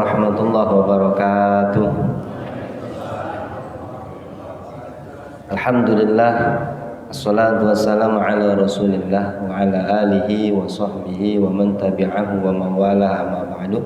warahmatullahi wabarakatuh. Alhamdulillah, assalatu wassalamu ala rasulillah wa ala alihi wa sahbihi wa man tabi'ahu wa man wala amma ba'du.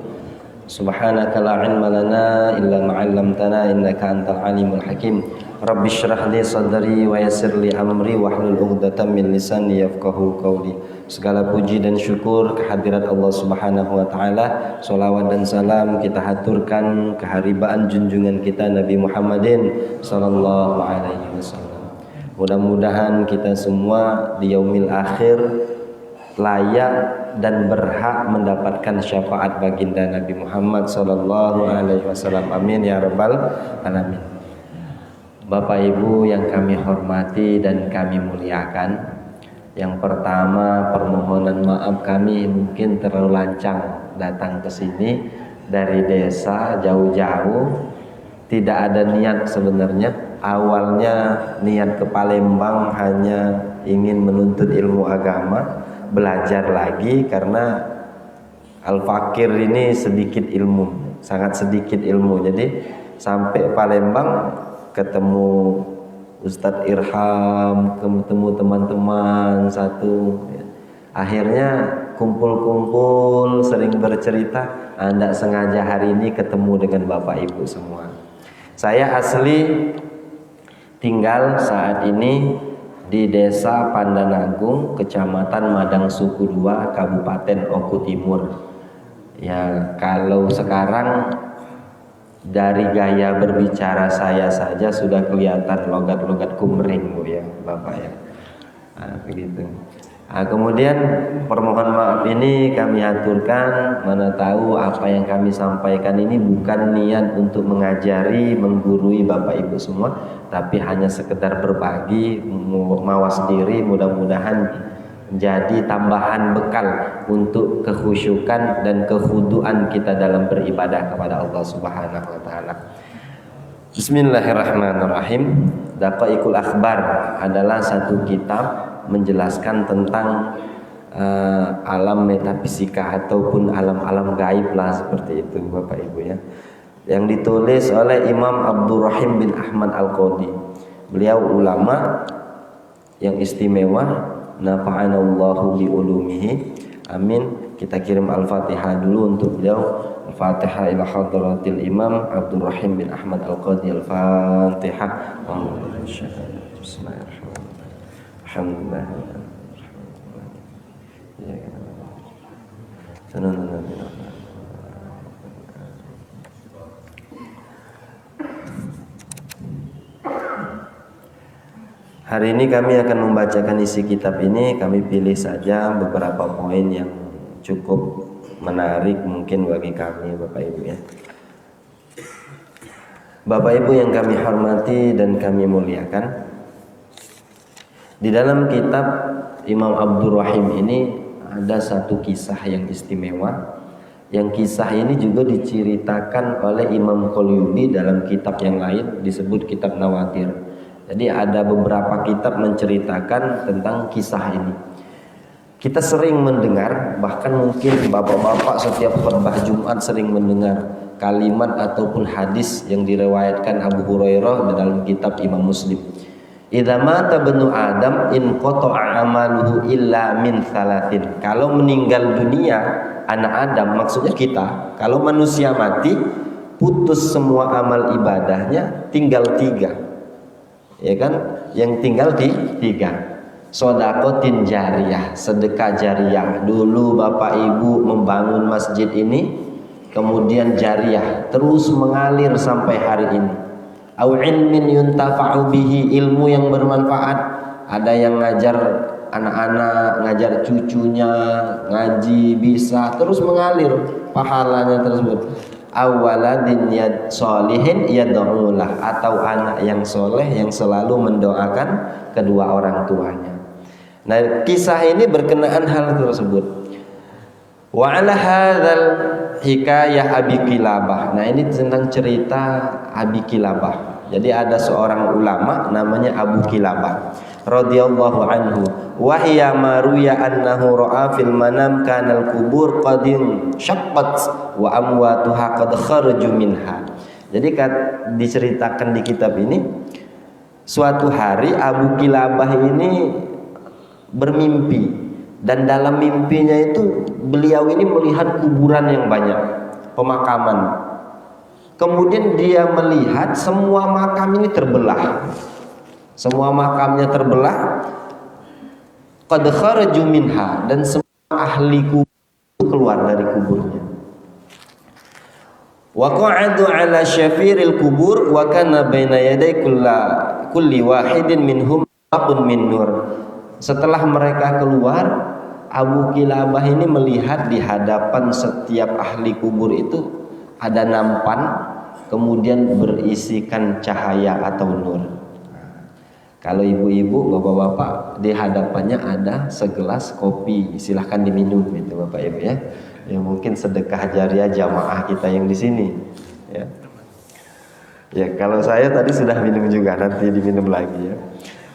Subhanaka la ilma lana illa ma 'allamtana innaka antal alimul hakim. Rabbi shrah li sadri wa yassir li amri wahlul 'uqdatam min lisani yafqahu qawli. Segala puji dan syukur kehadirat Allah Subhanahu wa taala. Shalawat dan salam kita haturkan keharibaan junjungan kita Nabi Muhammadin sallallahu alaihi wasallam. Mudah-mudahan kita semua di yaumil akhir layak dan berhak mendapatkan syafaat baginda Nabi Muhammad sallallahu alaihi wasallam. Amin ya rabbal alamin. Bapak Ibu yang kami hormati dan kami muliakan, yang pertama permohonan maaf kami mungkin terlalu lancang datang ke sini dari desa jauh-jauh. Tidak ada niat sebenarnya. Awalnya niat ke Palembang hanya ingin menuntut ilmu agama, belajar lagi karena Al-Fakir ini sedikit ilmu, sangat sedikit ilmu. Jadi sampai Palembang ketemu Ustadz Irham, ketemu teman-teman satu, akhirnya kumpul-kumpul, sering bercerita. Anda sengaja hari ini ketemu dengan Bapak Ibu semua. Saya asli tinggal saat ini di Desa Pandanagung, Kecamatan Madang Suku II, Kabupaten Oku Timur. Ya, kalau sekarang dari gaya berbicara saya saja sudah kelihatan logat-logat kumring, Bu ya, Bapak ya. Nah, begitu. Nah, kemudian permohonan maaf ini kami aturkan, mana tahu apa yang kami sampaikan ini bukan niat untuk mengajari, menggurui Bapak Ibu semua, tapi hanya sekedar berbagi, mawas diri, mudah-mudahan jadi tambahan bekal untuk kekhusyukan dan kekhuduan kita dalam beribadah kepada Allah Subhanahu wa taala. Bismillahirrahmanirrahim. Daqaiqul Akhbar adalah satu kitab menjelaskan tentang alam metafisika ataupun alam-alam gaib lah, seperti itu Bapak Ibu ya. Yang ditulis oleh Imam Abdurrahim bin Ahmad Al-Qadi. Beliau ulama yang istimewa. Nafa'anallahu bi ulumihi. Amin. Kita kirim Al-Fatihah dulu untuk beliau. Al-Fatihah ila hadratil Imam Abdurrahim bin Ahmad Al-Qadi. Al-Fatihah. Bismillahirrahmanirrahim. Hari ini kami akan membacakan isi kitab ini. Kami pilih saja beberapa poin yang cukup menarik mungkin bagi kami, Bapak Ibu ya. Bapak Ibu yang kami hormati dan kami muliakan, di dalam kitab Imam Abdurrahim ini ada satu kisah yang istimewa. Yang kisah ini juga diceritakan oleh Imam Qalyubi dalam kitab yang lain, disebut kitab Nawatir. Jadi ada beberapa kitab menceritakan tentang kisah ini. Kita sering mendengar, bahkan mungkin bapak-bapak setiap khutbah Jumat sering mendengar kalimat ataupun hadis yang diriwayatkan Abu Hurairah dalam kitab Imam Muslim. Idza mata banu Adam in qata'a amaluhu illa min thalathin. Kalau meninggal dunia anak Adam, maksudnya kita, kalau manusia mati putus semua amal ibadahnya, tinggal 3. Ya kan, yang tinggal di 3. Shadaqatin jariyah, sedekah jariyah. Dulu Bapak Ibu membangun masjid ini, kemudian jariyah terus mengalir sampai hari ini. Au ilmin yuntafa'u bihi, ilmu yang bermanfaat. Ada yang ngajar anak-anak, ngajar cucunya, ngaji bisa terus mengalir pahalanya tersebut. Awaladin yad solihin yad'ulah, atau anak yang soleh yang selalu mendoakan kedua orang tuanya. Nah, kisah ini berkenaan hal tersebut. Wa ala hadzal hikayah Abi Kilabah. Nah, ini tentang cerita Abi Kilabah. Jadi ada seorang ulama namanya Abu Kilabah. radhiyallahu anhu wa hiya maruya annahu ra'a fil manam kanal kubur qadim syaqqat wa amwatuha qad kharaju minha. Jadi diceritakan di kitab ini, suatu hari Abu Kilabah ini bermimpi, dan dalam mimpinya itu beliau ini melihat kuburan yang banyak, pemakaman. Kemudian dia melihat semua makam ini terbelah. Semua makamnya terbelah. Qad kharaju minha, dan semua ahli kubur keluar dari kuburnya. Wa qa'adu ala syafiril kubur wa kana baina yaday kulli wahidin minhum aqun min nur. Setelah mereka keluar, Abu Kilabah ini melihat di hadapan setiap ahli kubur itu ada nampan, kemudian berisikan cahaya atau nur. Kalau ibu-ibu, bapak-bapak, di hadapannya ada segelas kopi, silahkan diminum itu bapak ibu ya. Ya mungkin sedekah jariah jamaah kita yang di sini. Ya. Ya kalau saya tadi sudah minum juga, nanti diminum lagi ya.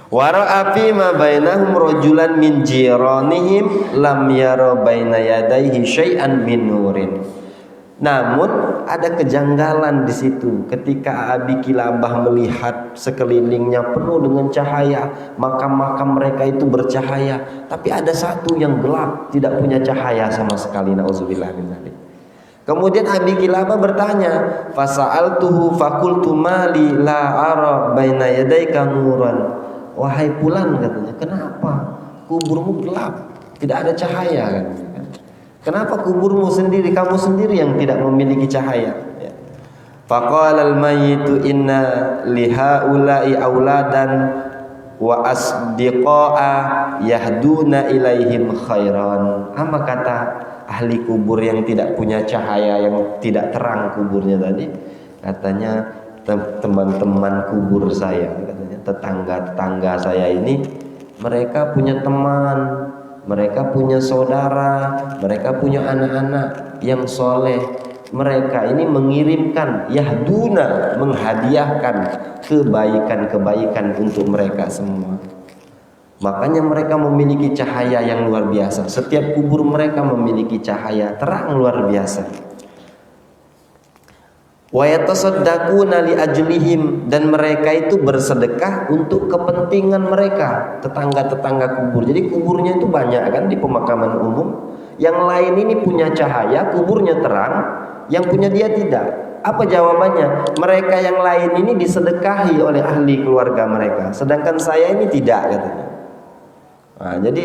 Wara'a fi ma bainahum rajulan min jiranihim lam yara baina yadayhi syai'an min nurin. Namun ada kejanggalan di situ ketika Abi Kilabah melihat sekelilingnya penuh dengan cahaya, makam-makam mereka itu bercahaya, tapi ada satu yang gelap, tidak punya cahaya sama sekali. Nauzubillah min dzalik. Kemudian Abi Kilabah bertanya, fasa'altuhu faqultu mali la ara baina yadayka nuran. Wahai Fulan, katanya, kenapa kuburmu gelap, tidak ada cahaya kan? Kenapa kuburmu sendiri, kamu sendiri yang tidak memiliki cahaya? Ya. Faqala al-mayyitu inna lihaula'i auladan wa asdiqa'a yahduna ilaihim khairan. Apa kata ahli kubur yang tidak punya cahaya, yang tidak terang kuburnya tadi? Katanya teman-teman kubur saya, katanya tetangga-tetangga saya ini, mereka punya teman, mereka punya saudara, mereka punya anak-anak yang soleh. Mereka ini mengirimkan, yahduna, menghadiahkan kebaikan-kebaikan untuk mereka semua. Makanya mereka memiliki cahaya yang luar biasa. Setiap kubur mereka memiliki cahaya terang luar biasa. Wa yatasaddaquna li ajlihim, dan mereka itu bersedekah untuk kepentingan mereka, tetangga-tetangga kubur. Jadi kuburnya itu banyak kan di pemakaman umum. Yang lain ini punya cahaya, kuburnya terang, yang punya dia tidak. Apa jawabannya? Mereka yang lain ini disedekahi oleh ahli keluarga mereka, sedangkan saya ini tidak, katanya. Nah, jadi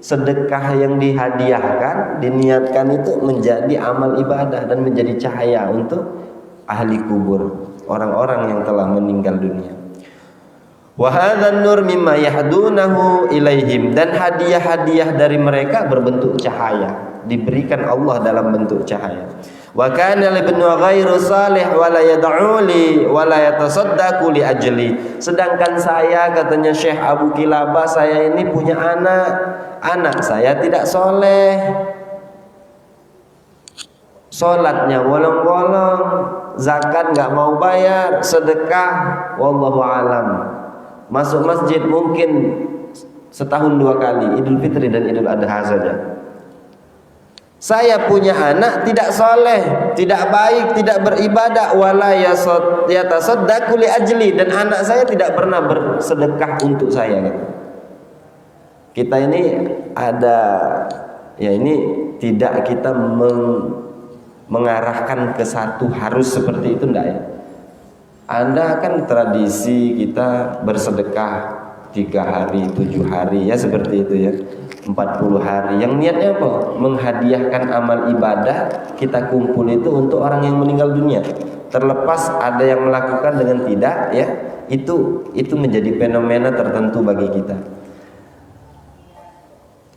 sedekah yang dihadiahkan, diniatkan itu menjadi amal ibadah dan menjadi cahaya untuk ahli kubur, orang-orang yang telah meninggal dunia. Wa hadzan nur mimma yahdunahu ilaihim, dan hadiah-hadiah dari mereka berbentuk cahaya, diberikan Allah dalam bentuk cahaya. Wa kana libnu ghairu salih wa la yad'u li wa la yatasaddaqu li ajli. Sedangkan saya, katanya Syekh Abu Kilabah, saya ini punya anak saya tidak soleh, sholatnya bolong-bolong, zakat nggak mau bayar, sedekah wallahu alam, masuk masjid mungkin setahun 2 kali, Idul Fitri dan Idul Adha saja. Saya punya anak tidak soleh, tidak baik, tidak beribadah, wala yatasaddaqu li ajli, dan anak saya tidak pernah bersedekah untuk saya. Kita ini ada, ya ini tidak kita mengarahkan ke satu harus seperti itu, enggak ya. Anda kan tradisi kita bersedekah 3 hari, 7 hari ya, seperti itu ya, 40 hari. Yang niatnya apa? Menghadiahkan amal ibadah kita kumpul itu untuk orang yang meninggal dunia. Terlepas ada yang melakukan dengan tidak ya, itu menjadi fenomena tertentu bagi kita.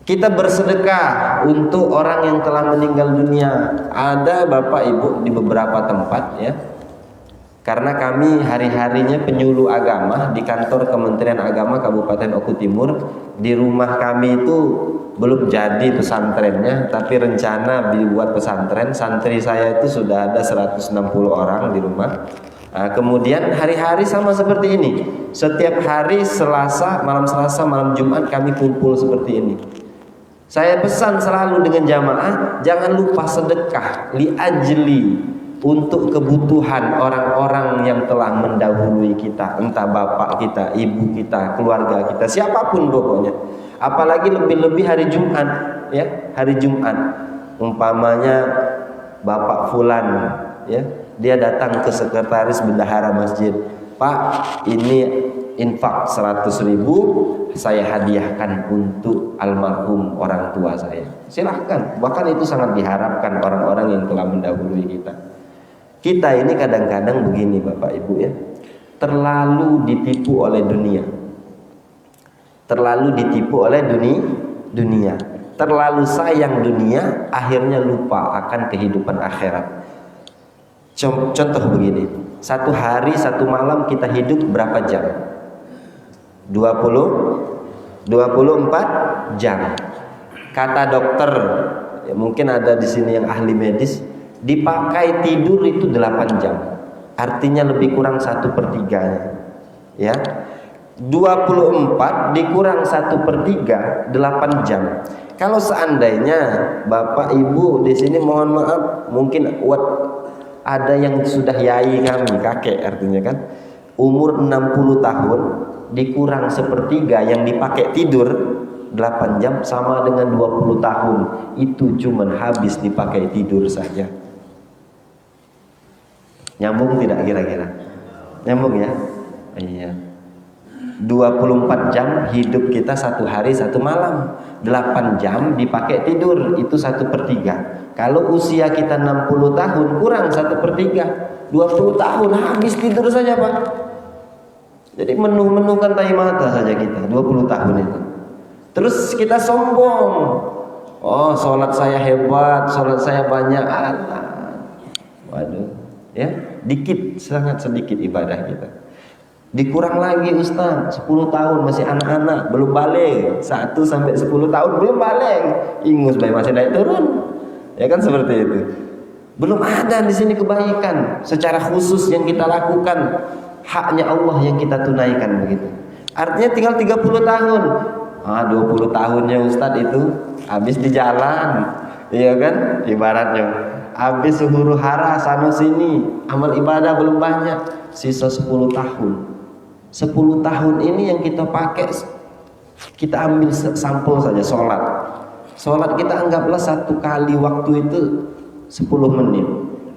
Kita bersedekah untuk orang yang telah meninggal dunia. Ada Bapak Ibu di beberapa tempat ya. Karena kami hari-harinya penyuluh agama di kantor Kementerian Agama Kabupaten Oku Timur. Di rumah kami itu belum jadi pesantrennya, tapi rencana dibuat pesantren. Santri saya itu sudah ada 160 orang di rumah. Nah, kemudian hari-hari sama seperti ini. Setiap hari Selasa, malam Jumat kami kumpul seperti ini. Saya pesan selalu dengan jamaah, jangan lupa sedekah li ajli, untuk kebutuhan orang-orang yang telah mendahului kita, entah bapak kita, ibu kita, keluarga kita, siapapun pokoknya. Apalagi lebih-lebih hari Jumat, ya, hari Jumat. Umpamanya Bapak Fulan, ya, dia datang ke sekretaris bendahara masjid, Pak, ini infak 100.000 saya hadiahkan untuk almarhum orang tua saya. Silahkan, bahkan itu sangat diharapkan orang-orang yang telah mendahului kita. Kita ini kadang-kadang begini Bapak Ibu ya, terlalu ditipu oleh dunia. Terlalu ditipu oleh dunia. Terlalu sayang dunia, akhirnya lupa akan kehidupan akhirat. Contoh begini, satu hari satu malam kita hidup berapa jam? 24 jam. Kata dokter, ya mungkin ada di sini yang ahli medis, dipakai tidur itu 8 jam. Artinya lebih kurang 1/3-nya. Ya. 24 dikurang 1/3, 8 jam. Kalau seandainya Bapak Ibu di sini, mohon maaf, mungkin ada yang sudah yai kami, kakek artinya kan, umur 60 tahun dikurang 1/3 yang dipakai tidur 8 jam sama dengan 20 tahun. Itu cuman habis dipakai tidur saja. Nyambung tidak kira-kira? Nyambung ya? Iya. 24 jam hidup kita satu hari satu malam, 8 jam dipakai tidur, itu 1/3. Kalau usia kita 60 tahun kurang 1/3, 20 tahun habis tidur saja Pak. Jadi menu-menukan tai mata saja kita 20 tahun itu. Terus kita sombong, oh sholat saya hebat, sholat saya banyak. Waduh, ya dikit, sangat sedikit ibadah kita. Dikurang lagi Ustaz, 10 tahun masih anak-anak, belum balik. 1 sampai 10 tahun belum balik. Ingus bayi masih naik turun. Ya kan seperti itu. Belum ada di sini kebaikan secara khusus yang kita lakukan. Haknya Allah yang kita tunaikan begitu. Artinya tinggal 30 tahun. 20 tahunnya Ustaz itu habis di jalan. Iya kan? Ibaratnya habis huru hara sana sini, amal ibadah belum banyak, sisa 10 tahun. 10 tahun ini yang kita pakai, kita ambil sampel saja sholat. Sholat kita anggaplah 1 kali waktu itu 10 menit.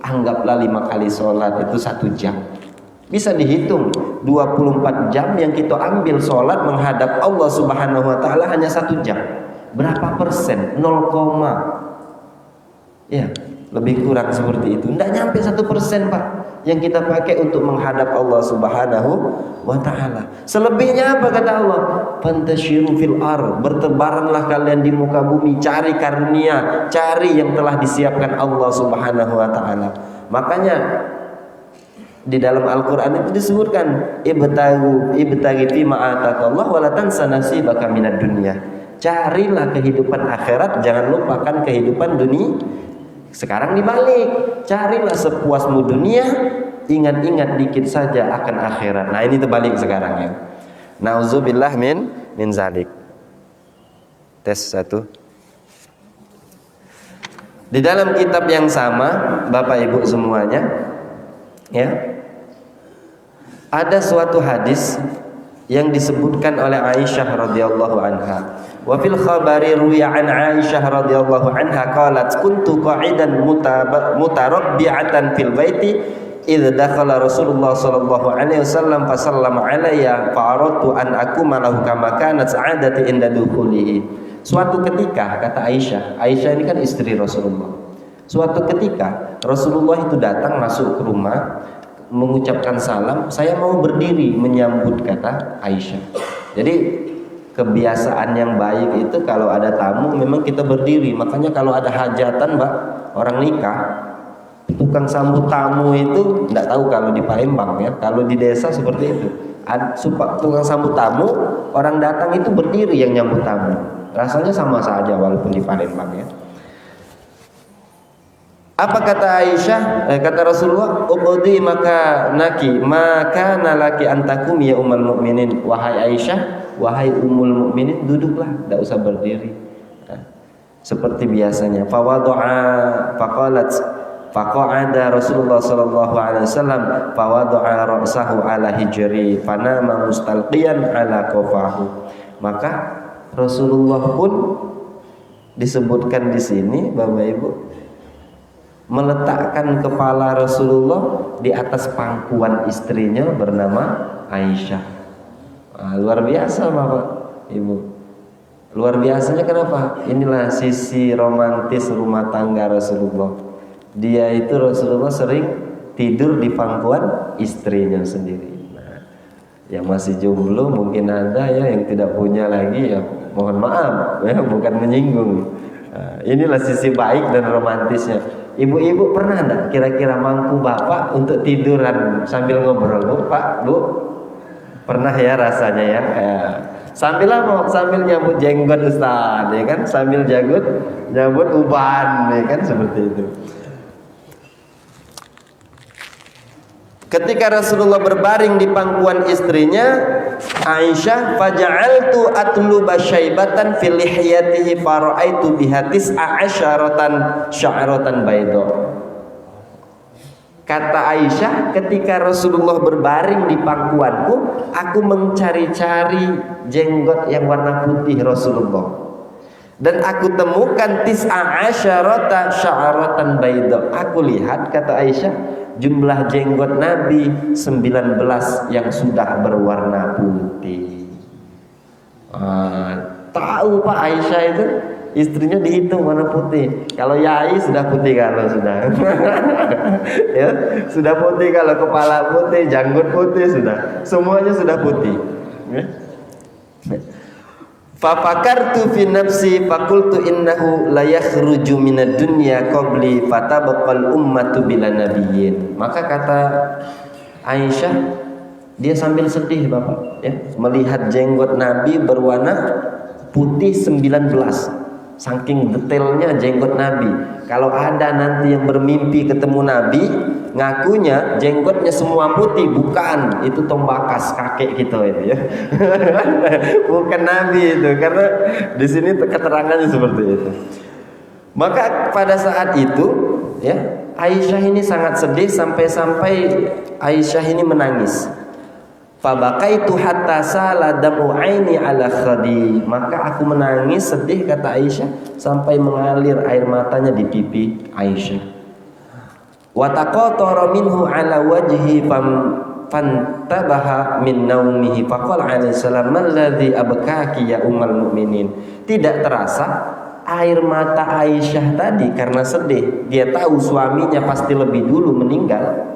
Anggaplah 5 kali sholat itu 1 jam. Bisa dihitung 24 jam yang kita ambil sholat menghadap Allah Subhanahu wa ta'ala hanya 1 jam. Berapa persen? 0, ya lebih kurang seperti itu. Tidak nyampe 1% Pak yang kita pakai untuk menghadap Allah Subhanahu wa ta'ala. Selebihnya apa kata Allah? Fantashiru fil ar, bertebaranlah kalian di muka bumi, cari karunia, cari yang telah disiapkan Allah Subhanahu wa ta'ala. Makanya di dalam Al-Qur'an itu disebutkan ibtaghi fi ma ataqallah wa la tansa nasibaka minad dunya. Carilah kehidupan akhirat, jangan lupakan kehidupan dunia. Sekarang dibalik, carilah sepuasmu dunia, ingat-ingat dikit saja akan akhirat. Nah ini terbalik sekarang ya. Nauzubillah min zalik. Tes 1. Di dalam kitab yang sama, Bapak Ibu semuanya, ya, ada suatu hadis yang disebutkan oleh Aisyah radhiyallahu anha. Wa fil khabari ruya an Aisyah radhiyallahu anha qalat kuntu qa'idan mutarabbi'atan fil baiti idh dakhala Rasulullah sallallahu alaihi wasallam fa sallama alayya fa aradtu an akuma lahu kama kanat sa'adati inda dukhulihi. Suatu ketika, kata Aisyah ini kan istri Rasulullah. Suatu ketika Rasulullah itu datang masuk ke rumah, mengucapkan salam, saya mau berdiri menyambut, kata Aisyah. Jadi kebiasaan yang baik itu kalau ada tamu memang kita berdiri. Makanya kalau ada hajatan Mbak, orang nikah, tukang sambut tamu itu tidak tahu kalau di Palembang ya, kalau di desa seperti itu. Tukang sambut tamu, orang datang itu berdiri yang nyambut tamu. Rasanya sama saja walaupun di Palembang ya. Apa kata Aisyah? Kata Rasulullah, "Uqdi maka nalaki antakum ya ummul mukminin." Wahai Aisyah, wahai ummul mukminin, duduklah, tidak usah berdiri. Seperti biasanya. Faqa'ada Rasulullah sallallahu alaihi wasallam fawadu'a ra'sahu ala hijri fanama mustalqiyan ala qafahu. Maka Rasulullah pun disebutkan di sini, Bapak Ibu, meletakkan kepala Rasulullah di atas pangkuan istrinya bernama Aisyah. Luar biasa Bapak Ibu. Luar biasanya kenapa? Inilah sisi romantis rumah tangga Rasulullah. Dia itu Rasulullah sering tidur di pangkuan istrinya sendiri. Nah, yang masih jomblo mungkin ada ya, yang tidak punya lagi ya mohon maaf ya, bukan menyinggung. Nah, inilah sisi baik dan romantisnya. Ibu-ibu pernah enggak kira-kira mampu bapak untuk tiduran sambil ngobrol, Bu, Pak, Bu? Pernah ya rasanya ya. Sambil apa? Sambil nyambut jenggot Ustaz, ya kan? Sambil nyambut uban, ya kan, seperti itu. Ketika Rasulullah berbaring di pangkuan istrinya Aisyah, faja'altu atluba syaibatan fil lihyatihi fara'aitu biha tis'a'asyaratan sya'ratan bayda. Kata Aisyah, ketika Rasulullah berbaring di pangkuanku, aku mencari-cari jenggot yang warna putih Rasulullah. Dan aku temukan tis'a'asyaratan sya'ratan bayda. Aku lihat, kata Aisyah, jumlah jenggot Nabi 19 yang sudah berwarna putih. Tahu Pak Aisyah itu istrinya dihitung warna putih. Kalau Yai sudah putih kalau sudah. Ya, sudah putih kalau kepala putih, janggut putih sudah. Semuanya sudah putih. Ya. Fafakartu fi nafsi fakultu innahu la yakhruju minad dunya qabli fatabaqal ummatu bila nabiyyin. Maka kata Aisyah, dia sambil sedih Bapak ya, melihat jenggot Nabi berwarna putih 19. Saking detailnya jenggot Nabi. Kalau ada nanti yang bermimpi ketemu Nabi, ngakunya jenggotnya semua putih, bukan, itu tombakas kakek kita itu ya. Bukan Nabi itu, karena di sini keterangannya seperti itu. Maka pada saat itu ya, Aisyah ini sangat sedih sampai-sampai Aisyah ini menangis. Fabaqaitu hatta sala damu aini ala khadi. Maka aku menangis sedih, kata Aisyah, sampai mengalir air matanya di pipi Aisyah. Wa taqatara minhu ala wajhi fantabaha min naumihi faqala alaihi salam alladhi abkaki ya ummul mukminin. Tidak terasa air mata Aisyah tadi karena sedih, dia tahu suaminya pasti lebih dulu meninggal,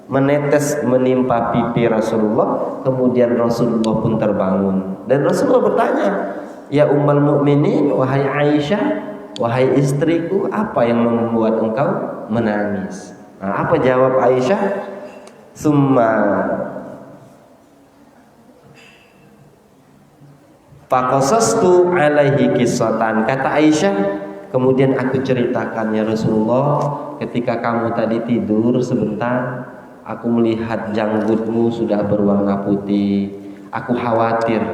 menetes menimpa pipi Rasulullah. Kemudian Rasulullah pun terbangun dan Rasulullah bertanya, ya ummul mukminin, wahai Aisyah, wahai istriku, apa yang membuat engkau menangis? Nah, apa jawab Aisyah? Summa faqasastu alaihi qissatan. Kata Aisyah, kemudian aku ceritakan, ya Rasulullah, ketika kamu tadi tidur sebentar, aku melihat janggutmu sudah berwarna putih. Aku khawatir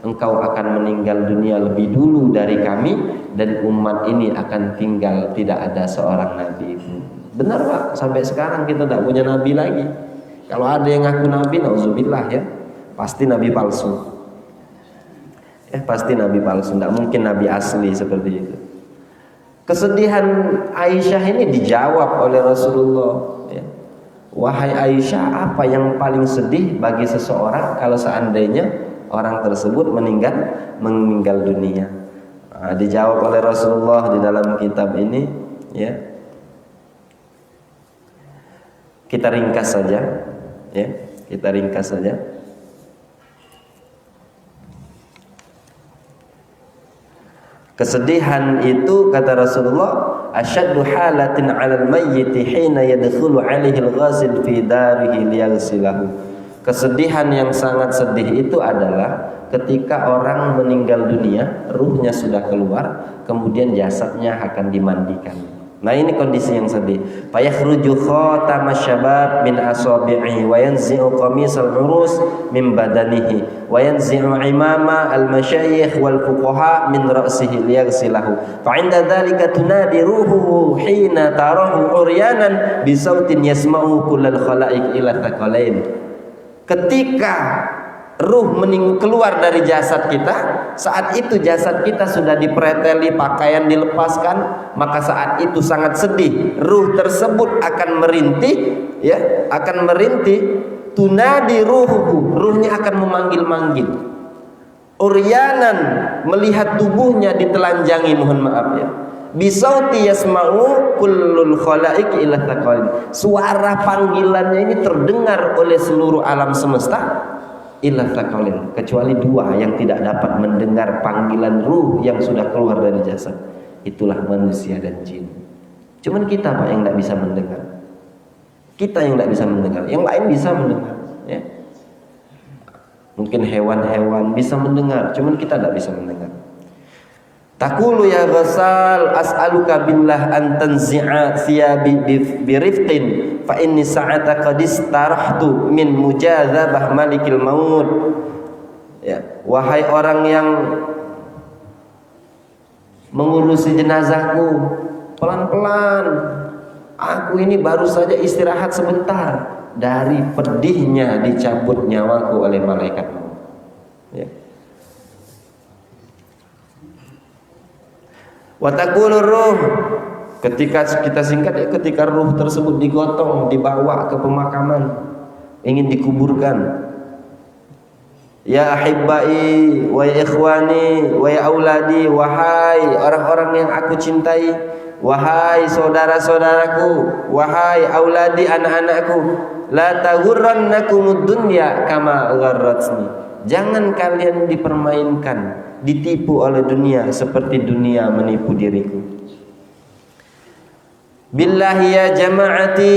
engkau akan meninggal dunia lebih dulu dari kami, dan umat ini akan tinggal tidak ada seorang nabi. Benar Pak, sampai sekarang kita tidak punya nabi lagi. Kalau ada yang ngaku nabi, nauzubillah ya, pasti nabi palsu. Ya, pasti nabi palsu, tidak mungkin nabi asli seperti itu. Kesedihan Aisyah ini dijawab oleh Rasulullah ya. Wahai Aisyah, apa yang paling sedih bagi seseorang kalau seandainya orang tersebut meninggal dunia? Nah, dijawab oleh Rasulullah di dalam kitab ini ya. Kita ringkas saja ya, kita ringkas saja. Kesedihan itu, kata Rasulullah, asyaddu halatin 'alal mayyit hina yadkhulu 'alaihi al-ghasil fi darihi liyaghsilahu. Kesedihan yang sangat sedih itu adalah ketika orang meninggal dunia, ruhnya sudah keluar, kemudian jasadnya akan dimandikan. Nah ini kondisi yang sedih. Fayakhruju khatama syabab min asabi'i wa yanzi'u qamisal urus min badanihi wa yanzi'u imama al-masyayikh wal fuqaha min ra'sihi liyaghsilahu. Fa 'inda dhalika tunadi ruhuhu hina tarahu uryanan bi sautin yasma'u kullal khalaiq ila thaqalain. Ketika ruh keluar dari jasad kita, saat itu jasad kita sudah dipreteli, pakaian dilepaskan, maka saat itu sangat sedih. Ruh tersebut akan merintih, ya, akan merintih. Tunadi ruhuhu, ruhnya akan memanggil-manggil. Uryanan, melihat tubuhnya ditelanjangi, mohon maaf ya. Bisauti yasma'u kullul khalaiq ila thaqalain. Suara panggilannya ini terdengar oleh seluruh alam semesta. Illa thaqalain, kecuali dua yang tidak dapat mendengar panggilan ruh yang sudah keluar dari jasad. Itulah manusia dan jin. Cuman kita Pak yang tidak bisa mendengar. Kita yang tidak bisa mendengar. Yang lain bisa mendengar, ya. Mungkin hewan-hewan bisa mendengar, cuman kita tidak bisa mendengar. Taqulu ya Ghasal as'aluka billah an tanzi'a thiyabi birifqin fa inni sa'ata qad istarahtu min mujadzabah malikil maut. Ya, wahai orang yang mengurusi jenazahku, pelan-pelan. Aku ini baru saja istirahat sebentar dari pedihnya dicabut nyawaku oleh malaikat maut. Ya. Watakulu ruh, ketika kita singkat ya, ketika ruh tersebut digotong, dibawa ke pemakaman, ingin dikuburkan. Ya ahibbai, wa ya ikhwani, wa ya auladi, wahai orang-orang yang aku cintai, wahai saudara-saudaraku, wahai auladi, anak-anakku, la taghurrannakumud dunya kama gharratni. Jangan kalian dipermainkan, ditipu oleh dunia seperti dunia menipu diriku. Billahi ya jama'ati,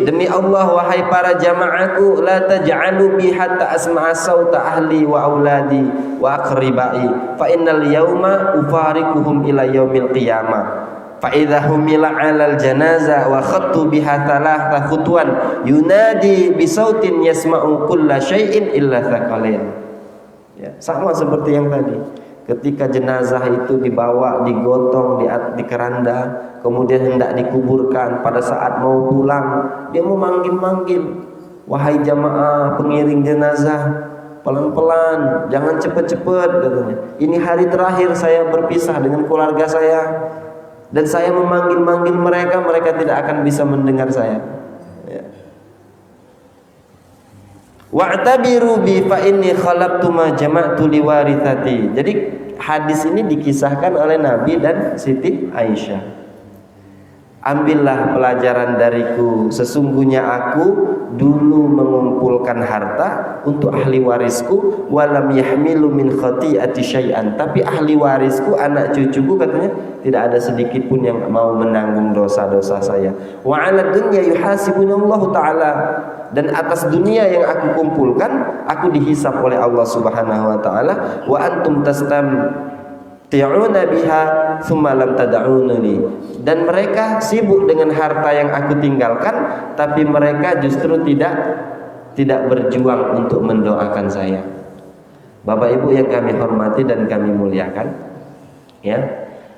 demi Allah wahai para jama'aku, la taj'alu bi hatta asma'a sauta ahli wa auladi wa aqribai fa innal yawma ufariquhum ila yaumil qiyamah fa idza humila 'alal janazah wa khattu biha thalatha khutwan yunadi bi sautin yasma'u kulla syai'in illa thaqalain. Ya, sama seperti yang tadi. Ketika jenazah itu dibawa, digotong di keranda, kemudian hendak dikuburkan, pada saat mau pulang, dia memanggil-manggil, wahai jamaah pengiring jenazah, pelan-pelan, jangan cepat-cepat, katanya. Ini hari terakhir saya berpisah dengan keluarga saya, dan saya memanggil-manggil mereka, mereka tidak akan bisa mendengar saya. Ya. Wa'tabiru bi fa inni khalaqtu ma jama'tu liwarithati. Jadi hadis ini dikisahkan oleh Nabi dan Siti Aisyah. Ambillah pelajaran dariku, sesungguhnya aku dulu mengumpulkan harta untuk ahli warisku, walam yahmilu min khati'ati syai'an, tapi ahli warisku, anak cucuku katanya tidak ada sedikit pun yang mau menanggung dosa-dosa saya. Wa 'ala dunya yuhasibunallahu ta'ala, dan atas dunia yang aku kumpulkan aku dihisab oleh Allah Subhanahu wa taala. Wa antum ti'una biha thumma lam tad'unani, dan mereka sibuk dengan harta yang aku tinggalkan, tapi mereka justru tidak berjuang untuk mendoakan saya. Bapak Ibu yang kami hormati dan kami muliakan, ya,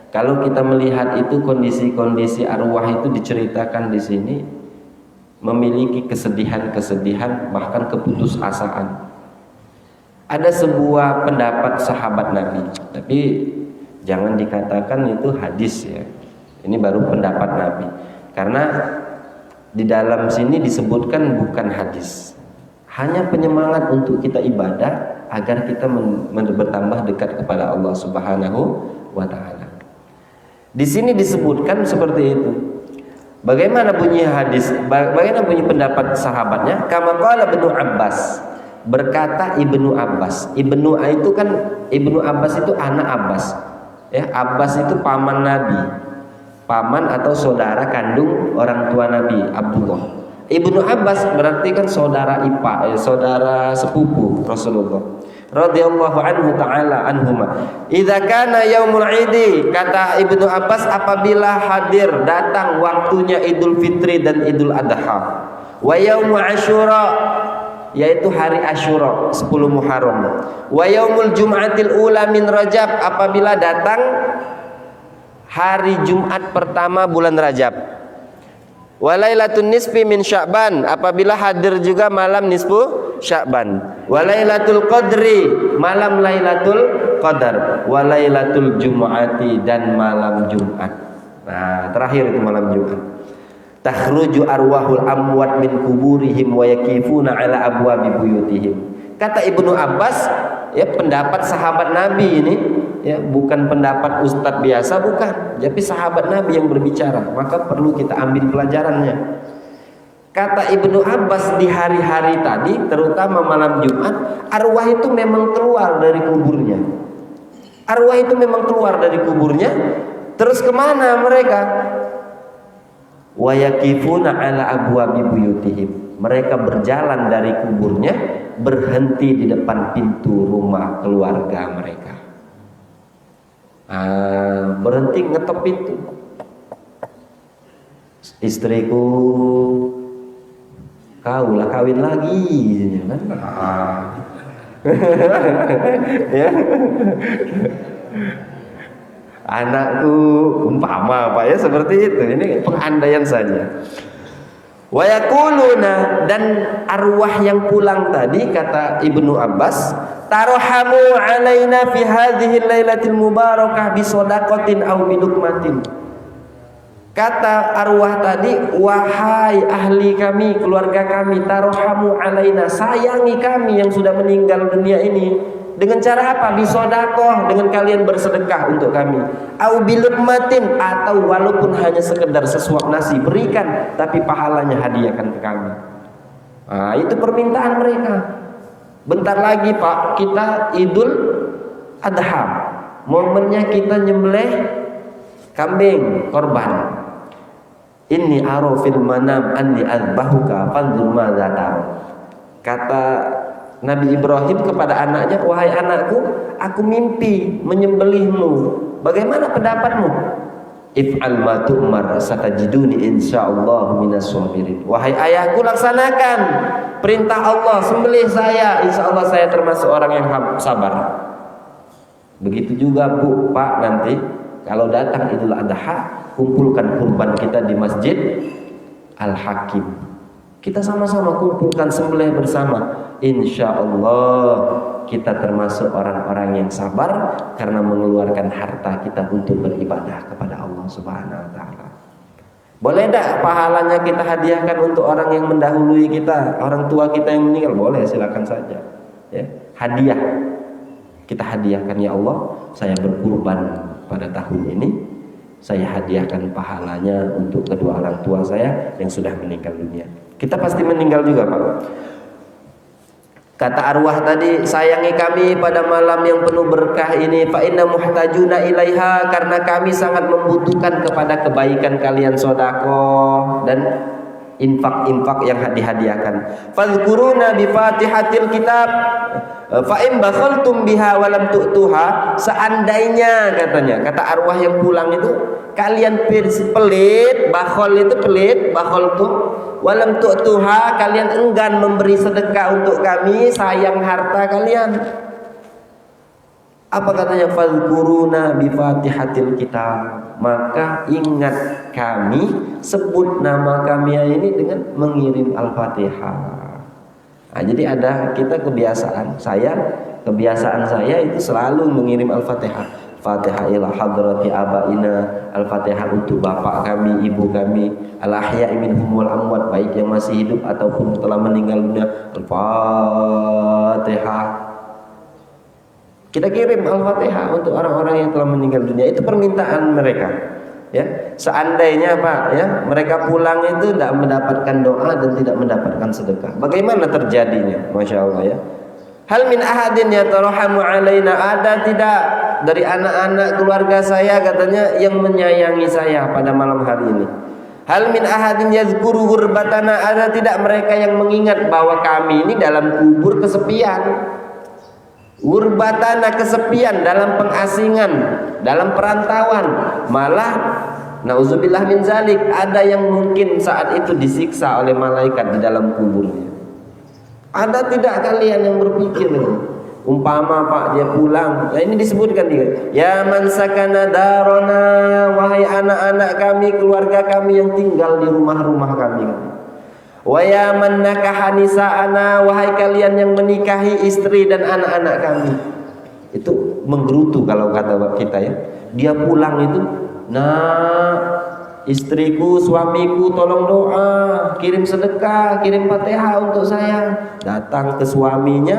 kalau kita melihat itu kondisi-kondisi arwah itu diceritakan di sini memiliki kesedihan-kesedihan, bahkan keputusasaan. Ada sebuah pendapat sahabat Nabi, tapi jangan dikatakan itu hadis ya. Ini baru pendapat Nabi. Karena di dalam sini disebutkan bukan hadis. Hanya penyemangat untuk kita ibadah agar kita bertambah dekat kepada Allah Subhanahu wa taala. Di sini disebutkan seperti itu. Bagaimana bunyi hadis? Bagaimana bunyi pendapat sahabatnya? Kama qala Ibnu Abbas. Berkata Ibnu Abbas. Ibnu Abbas itu anak Abbas. Ya, Abbas itu paman Nabi. Paman atau saudara kandung orang tua Nabi, Abdullah. Ibnu Abbas berarti kan saudara ipar, saudara sepupu Rasulullah. radhiyallahu anhu ta'ala anhuma. Idza kana yaumul idi, kata Ibnu Abbas, apabila hadir datang waktunya Idul Fitri dan Idul Adha. Wa yaumu Asyura, yaitu hari Asyura 10 Muharram. Wa yaumul Jum'atil ula min Rajab, apabila datang hari Jumat pertama bulan Rajab. Wa lailatun nisfi min Sya'ban, apabila hadir juga malam nisfu Sya'ban. Wa lailatul qadri, malam Lailatul Qadar. Wa lailatul Jumu'ati, dan malam Jumat. Nah, terakhir itu malam Jumat. Takhruju arwahul amwat min kuburihim wa yakifuna ala abwabi buyutihim. Kata Ibnu Abbas, ya, pendapat sahabat Nabi ini, ya, bukan pendapat ustadz biasa, bukan, tapi sahabat Nabi yang berbicara, maka perlu kita ambil pelajarannya. Kata Ibnu Abbas, di hari-hari tadi, terutama malam Jumat, arwah itu memang keluar dari kuburnya. Arwah itu memang keluar dari kuburnya. Terus kemana mereka? Wa yakifuna ala abwabi buyutihim. Mereka berjalan dari kuburnya, berhenti di depan pintu rumah keluarga mereka. Berhenti ngetok pintu. Istriku, kaulah kawin lagi, kan? Ya. Anakku, umpama apa ya, seperti itu. Ini pengandaian saja. Wa yaquluna, dan arwah yang pulang tadi, kata Ibnu Abbas, tarhamu alaina fi hadhihi lailatil mubarakah bi shadaqatin aw bi lukmatin. Kata arwah tadi, wahai ahli kami, keluarga kami, tarhamu alaina, sayangi kami yang sudah meninggal dunia ini. Dengan cara apa? Bisodaqah, dengan kalian bersedekah untuk kami. Au bilukmatin, atau walaupun hanya sekedar sesuap nasi, berikan, tapi pahalanya hadiahkan ke kami. Itu permintaan mereka. Bentar lagi Pak, kita Idul Adha. Momennya kita nyembelih kambing korban. Inni aro fil manam anni azbahuka fanzur madza tara. Kata Nabi Ibrahim kepada anaknya, wahai anakku, aku mimpi menyembelihmu. Bagaimana pendapatmu? If'al ma tu'mar satajiduni insyaallah minas sabirin. Wahai ayahku, laksanakan perintah Allah, sembelih saya, insyaallah saya termasuk orang yang sabar. Begitu juga Bu, Pak, nanti kalau datang Idul Adha, kumpulkan kurban kita di Masjid Al-Hakim. Kita sama-sama kumpulkan sembelih bersama. Insya Allah kita termasuk orang-orang yang sabar karena mengeluarkan harta kita untuk beribadah kepada Allah Subhanahu wa Ta'ala. Boleh tak pahalanya kita hadiahkan untuk orang yang mendahului kita, orang tua kita yang meninggal? Boleh, silakan saja. Ya, hadiah kita hadiahkan, ya Allah, saya berkurban pada tahun ini, saya hadiahkan pahalanya untuk kedua orang tua saya yang sudah meninggal dunia. Kita pasti meninggal juga, Pak. Kata arwah tadi, sayangi kami pada malam yang penuh berkah ini, fa inna muhtajuna ilaiha, karena kami sangat membutuhkan kepada kebaikan kalian, sedekah dan infak-infak yang dihadiahkan. Fadhkuruna bi Fatihatil kitab fa in bakhaltum biha wa lam tu'tuha. Seandainya, katanya, kata arwah yang pulang itu, kalian pelit, bakhol itu pelit, bakhol tuh walam tu'tuha, kalian enggan memberi sedekah untuk kami, sayang harta kalian. Apa katanya? Fadhkuruna bi Fatihatil kitab, maka ingat kami, sebut nama kami ini dengan mengirim Al-Fatihah. Jadi ada kita kebiasaan saya itu selalu mengirim Al-Fatihah. Fatihah ila hadrati abaina, Al-Fatihah untuk bapak kami, ibu kami, al-ahya'i minhum wal amwat, baik yang masih hidup ataupun telah meninggal dunia. Al-Fatihah. Kita kirim Al-Fatihah untuk orang-orang yang telah meninggal dunia. Itu permintaan mereka. Ya, seandainya Pak, ya, mereka pulang itu tidak mendapatkan doa dan tidak mendapatkan sedekah, bagaimana terjadinya? Masya Allah, ya. Hal min ahadin yatarahamu alaina, ada tidak dari anak-anak keluarga saya, katanya, yang menyayangi saya pada malam hari ini? Hal min ahadin yazkuru ghurbatana, ada tidak mereka yang mengingat bahwa kami ini dalam kubur kesepian? Gurbatana, kesepian, dalam pengasingan, dalam perantauan. Malah nauzubillah min zalik, ada yang mungkin saat itu disiksa oleh malaikat di dalam kuburnya. Ada tidak kalian yang berpikir umpama Pak dia pulang, nah ini disebutkan dia, ya man sakana darona, wahai anak-anak kami, keluarga kami yang tinggal di rumah-rumah kami. Wa ya man nakaha nisa'ana, wahai kalian yang menikahi istri dan anak-anak kami. Itu menggerutu kalau kata kita ya. Dia pulang itu, nah istriku, suamiku tolong doa, kirim sedekah, kirim Fatihah untuk saya. Datang ke suaminya,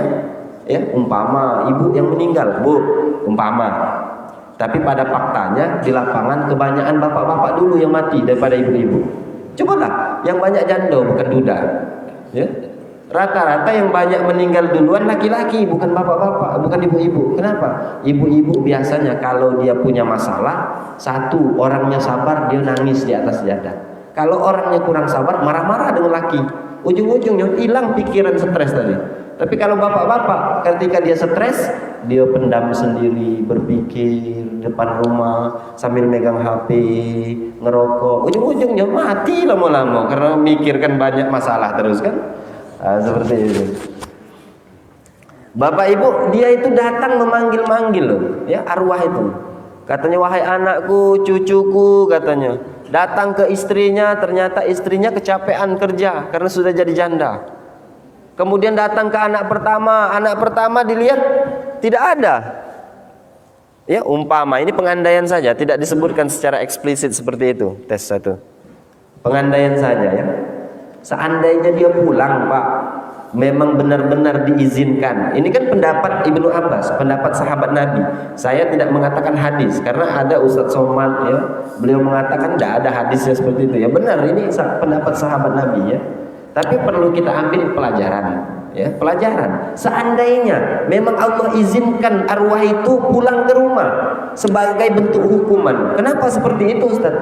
ya umpama ibu yang meninggal, bu, umpama. Tapi pada faktanya di lapangan kebanyakan bapak-bapak dulu yang mati daripada ibu-ibu. Cobalah, yang banyak janda bukan duda, ya. Rata-rata yang banyak meninggal duluan laki-laki, bukan bapak-bapak, bukan ibu-ibu. Kenapa? Ibu-ibu biasanya kalau dia punya masalah, satu, orangnya sabar, dia nangis di atas jadah. Kalau orangnya kurang sabar, marah-marah dengan laki. Ujung-ujungnya hilang pikiran stres tadi. Tapi kalau bapak-bapak, ketika dia stres, dia pendam sendiri, berpikir depan rumah sambil megang HP, ngerokok. Ujung-ujungnya mati lama-lama karena mikirkan banyak masalah terus kan. Nah, seperti itu. Bapak ibu dia itu datang memanggil-manggil loh, ya arwah itu. Katanya wahai anakku, cucuku katanya. Datang ke istrinya, ternyata istrinya kecapean kerja karena sudah jadi janda. Kemudian datang ke anak pertama dilihat tidak ada. Ya umpama ini pengandaian saja, tidak disebutkan secara eksplisit seperti itu. Tes satu. Pengandaian saja ya. Seandainya dia pulang Pak, memang benar-benar diizinkan. Ini kan pendapat Ibnu Abbas, pendapat sahabat Nabi. Saya tidak mengatakan hadis karena ada Ustadz Somad ya, beliau mengatakan tidak ada hadisnya seperti itu. Ya benar, ini pendapat sahabat Nabi ya. Tapi perlu kita ambil pelajaran ya, pelajaran. Seandainya memang Allah izinkan arwah itu pulang ke rumah sebagai bentuk hukuman. Kenapa seperti itu Ustaz?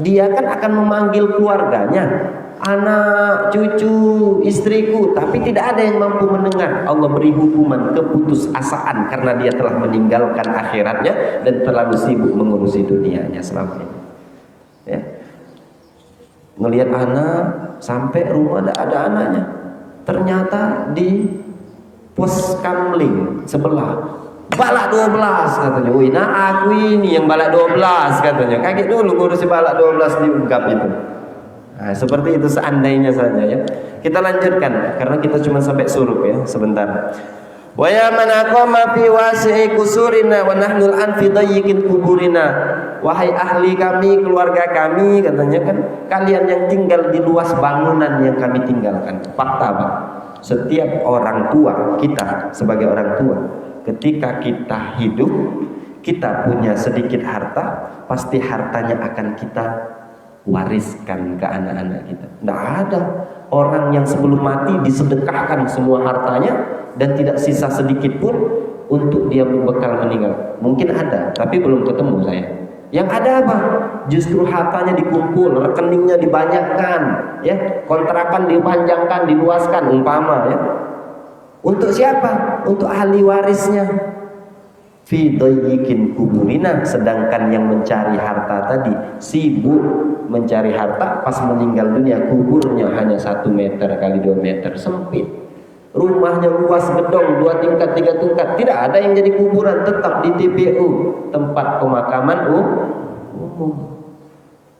Dia kan akan memanggil keluarganya, anak, cucu, istriku, tapi tidak ada yang mampu mendengar. Allah beri hukuman keputusasaan karena dia telah meninggalkan akhiratnya dan terlalu sibuk mengurusi dunianya selama ini. Ya. Ngelihat anak sampai rumah tidak ada anaknya, ternyata di pos kamling sebelah balak 12 katanya. Wih, nah aku ini yang balak 12 katanya. Kaget dulu ngurusi balak 12 di ungkap itu. Nah, seperti itu seandainya saja ya. Kita lanjutkan karena kita cuma sampai suruh ya sebentar. Wa ya man aqama fi wasi'i kusurina wa nahnul an fi dayyikin kuburina. Wahai ahli kami, keluarga kami, katanya kan, kalian yang tinggal di luas bangunan yang kami tinggalkan. Fakta Pak, setiap orang tua kita sebagai orang tua, ketika kita hidup, kita punya sedikit harta, pasti hartanya akan kita wariskan ke anak-anak kita. Tidak ada orang yang sebelum mati disedekahkan semua hartanya dan tidak sisa sedikit pun untuk dia bekal meninggal. Mungkin ada, tapi belum ketemu saya. Yang ada apa? Justru hartanya dikumpul, rekeningnya dibanyakkan, ya, kontrakan dipanjangkan, diluaskan, umpama ya. Untuk siapa? Untuk ahli warisnya. Fi dayyikin kuburina, sedangkan yang mencari harta tadi sibuk mencari harta, pas meninggal dunia kuburnya hanya 1 meter kali 2 meter, sempit. Rumahnya luas gedong 2 tingkat 3 tingkat, tidak ada yang jadi kuburan, tetap di TPU, tempat pemakaman umum.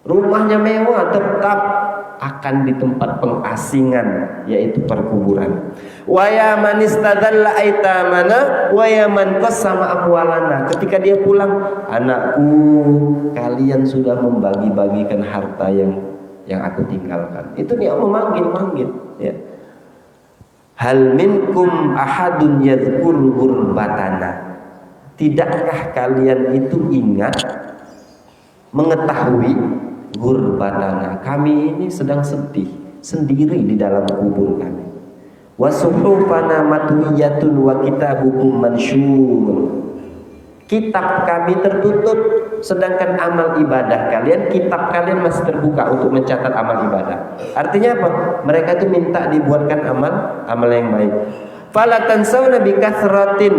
Rumahnya mewah, tetap akan di tempat pengasingan, yaitu perkuburan. Wa ya man istadalla aitamana wa ya man qassama amwalana. Ketika dia pulang, anakku, kalian sudah membagi-bagikan harta yang aku tinggalkan. Itu dia memanggil-manggil ya. Hal minkum ahadun yadhkur gurbatana. Tidakkah kalian itu ingat, mengetahui gurbatana, kami ini sedang sedih sendiri di dalam kubur kami. Wasuhufana matwiyatun wa kitabukum mansyur. Kitab kami tertutup, sedangkan amal ibadah kalian, kitab kalian masih terbuka untuk mencatat amal ibadah. Artinya apa? Mereka itu minta dibuatkan amal yang baik. Fala tansawna bi kathratin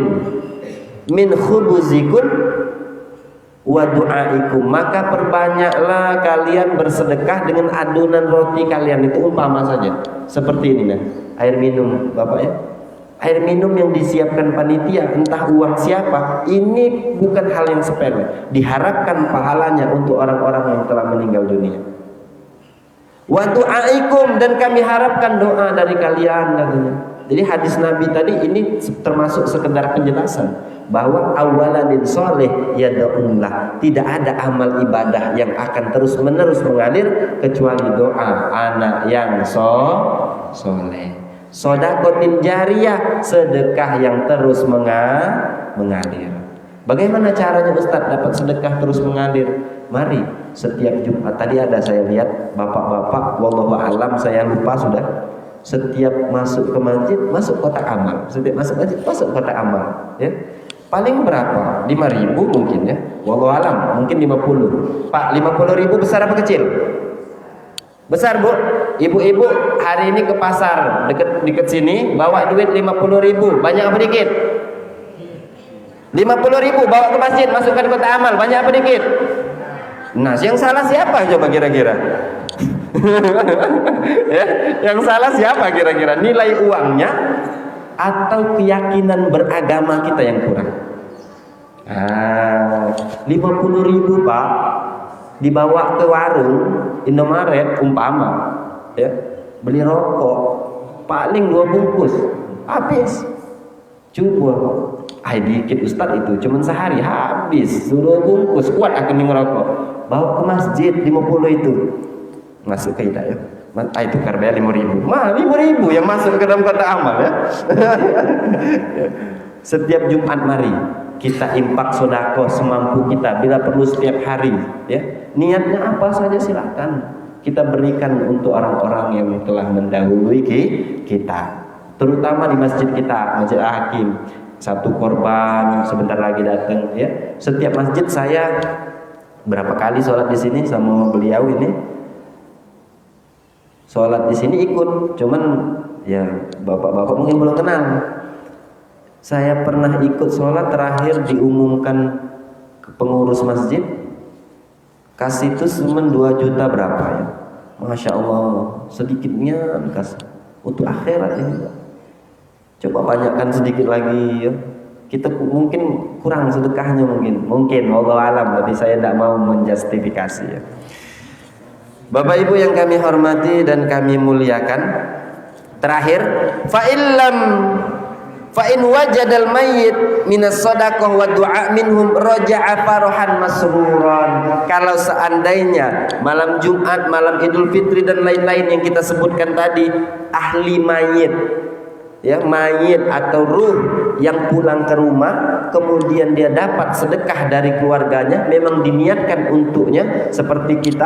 min khubuzikun wa du'aikum, maka perbanyaklah kalian bersedekah dengan adonan roti kalian. Itu umpama saja. Seperti ini nah, air minum Bapak ya. Air minum yang disiapkan panitia, entah uang siapa, ini bukan hal yang sepele. Diharapkan pahalanya untuk orang-orang yang telah meninggal dunia. Wa du'aikum, dan kami harapkan doa dari kalian katanya. Jadi hadis Nabi tadi ini termasuk sekedar penjelasan bahwa awaladin soleh yada'ullah, tidak ada amal ibadah yang akan terus menerus mengalir kecuali doa anak yang soleh, sodakotin jariyah, sedekah yang terus mengalir. Bagaimana caranya Ustadz dapat sedekah terus mengalir? Mari setiap Jumat, tadi ada saya lihat bapak-bapak, wallahu alam saya lupa sudah, setiap masuk ke masjid masuk kotak amal, setiap masuk masjid masuk kotak amal ya. Paling berapa? 5.000 mungkin ya, wallahu alam, mungkin 50. Pak, 50.000 besar apa kecil? Besar Bu. Ibu-ibu hari ini ke pasar deket sini bawa duit 50.000, banyak apa dikit? 50.000 bawa ke masjid, masukkan kotak amal, banyak apa dikit? Nah, yang salah siapa coba kira-kira? Ya, yang salah siapa kira-kira? Nilai uangnya atau keyakinan beragama kita yang kurang? 50.000 Pak, dibawa ke warung Indomaret umpama, ya, beli rokok paling 2 bungkus habis. Coba, dikit Ustadz itu cuman sehari habis 2 bungkus, kuat akan ngerokok. Bawa ke masjid 50 itu masuk ke hidayah. Itu karbaya 5.000. 5.000 yang masuk ke dalam kotak amal ya. Setiap Jumat mari kita infak sedekah semampu kita, bila perlu setiap hari ya. Niatnya apa saja silakan kita berikan untuk orang-orang yang telah mendahului kita. Terutama di masjid kita, Masjid Hakim. Satu korban sebentar lagi datang ya. Setiap masjid saya berapa kali sholat di sini sama beliau ini. Sholat di sini ikut, cuman ya bapak-bapak mungkin belum kenal. Saya pernah ikut sholat terakhir diumumkan ke pengurus masjid, kasih itu cuma 2 juta berapa ya. Masya Allah, sedikitnya dikasih untuk akhirat ini. Coba banyakkan sedikit lagi ya. Kita mungkin kurang sedekahnya mungkin wallahu alam, tapi saya tidak mau menjustifikasi ya. Bapak Ibu yang kami hormati dan kami muliakan, terakhir fa in wajadal mayyit minas shadaqah wa du'a minhum raja'a farahan masruran. Kalau seandainya malam Jumat, malam Idul Fitri dan lain-lain yang kita sebutkan tadi, ahli mayit ya, mayit atau ruh yang pulang ke rumah kemudian dia dapat sedekah dari keluarganya, memang diniatkan untuknya seperti kita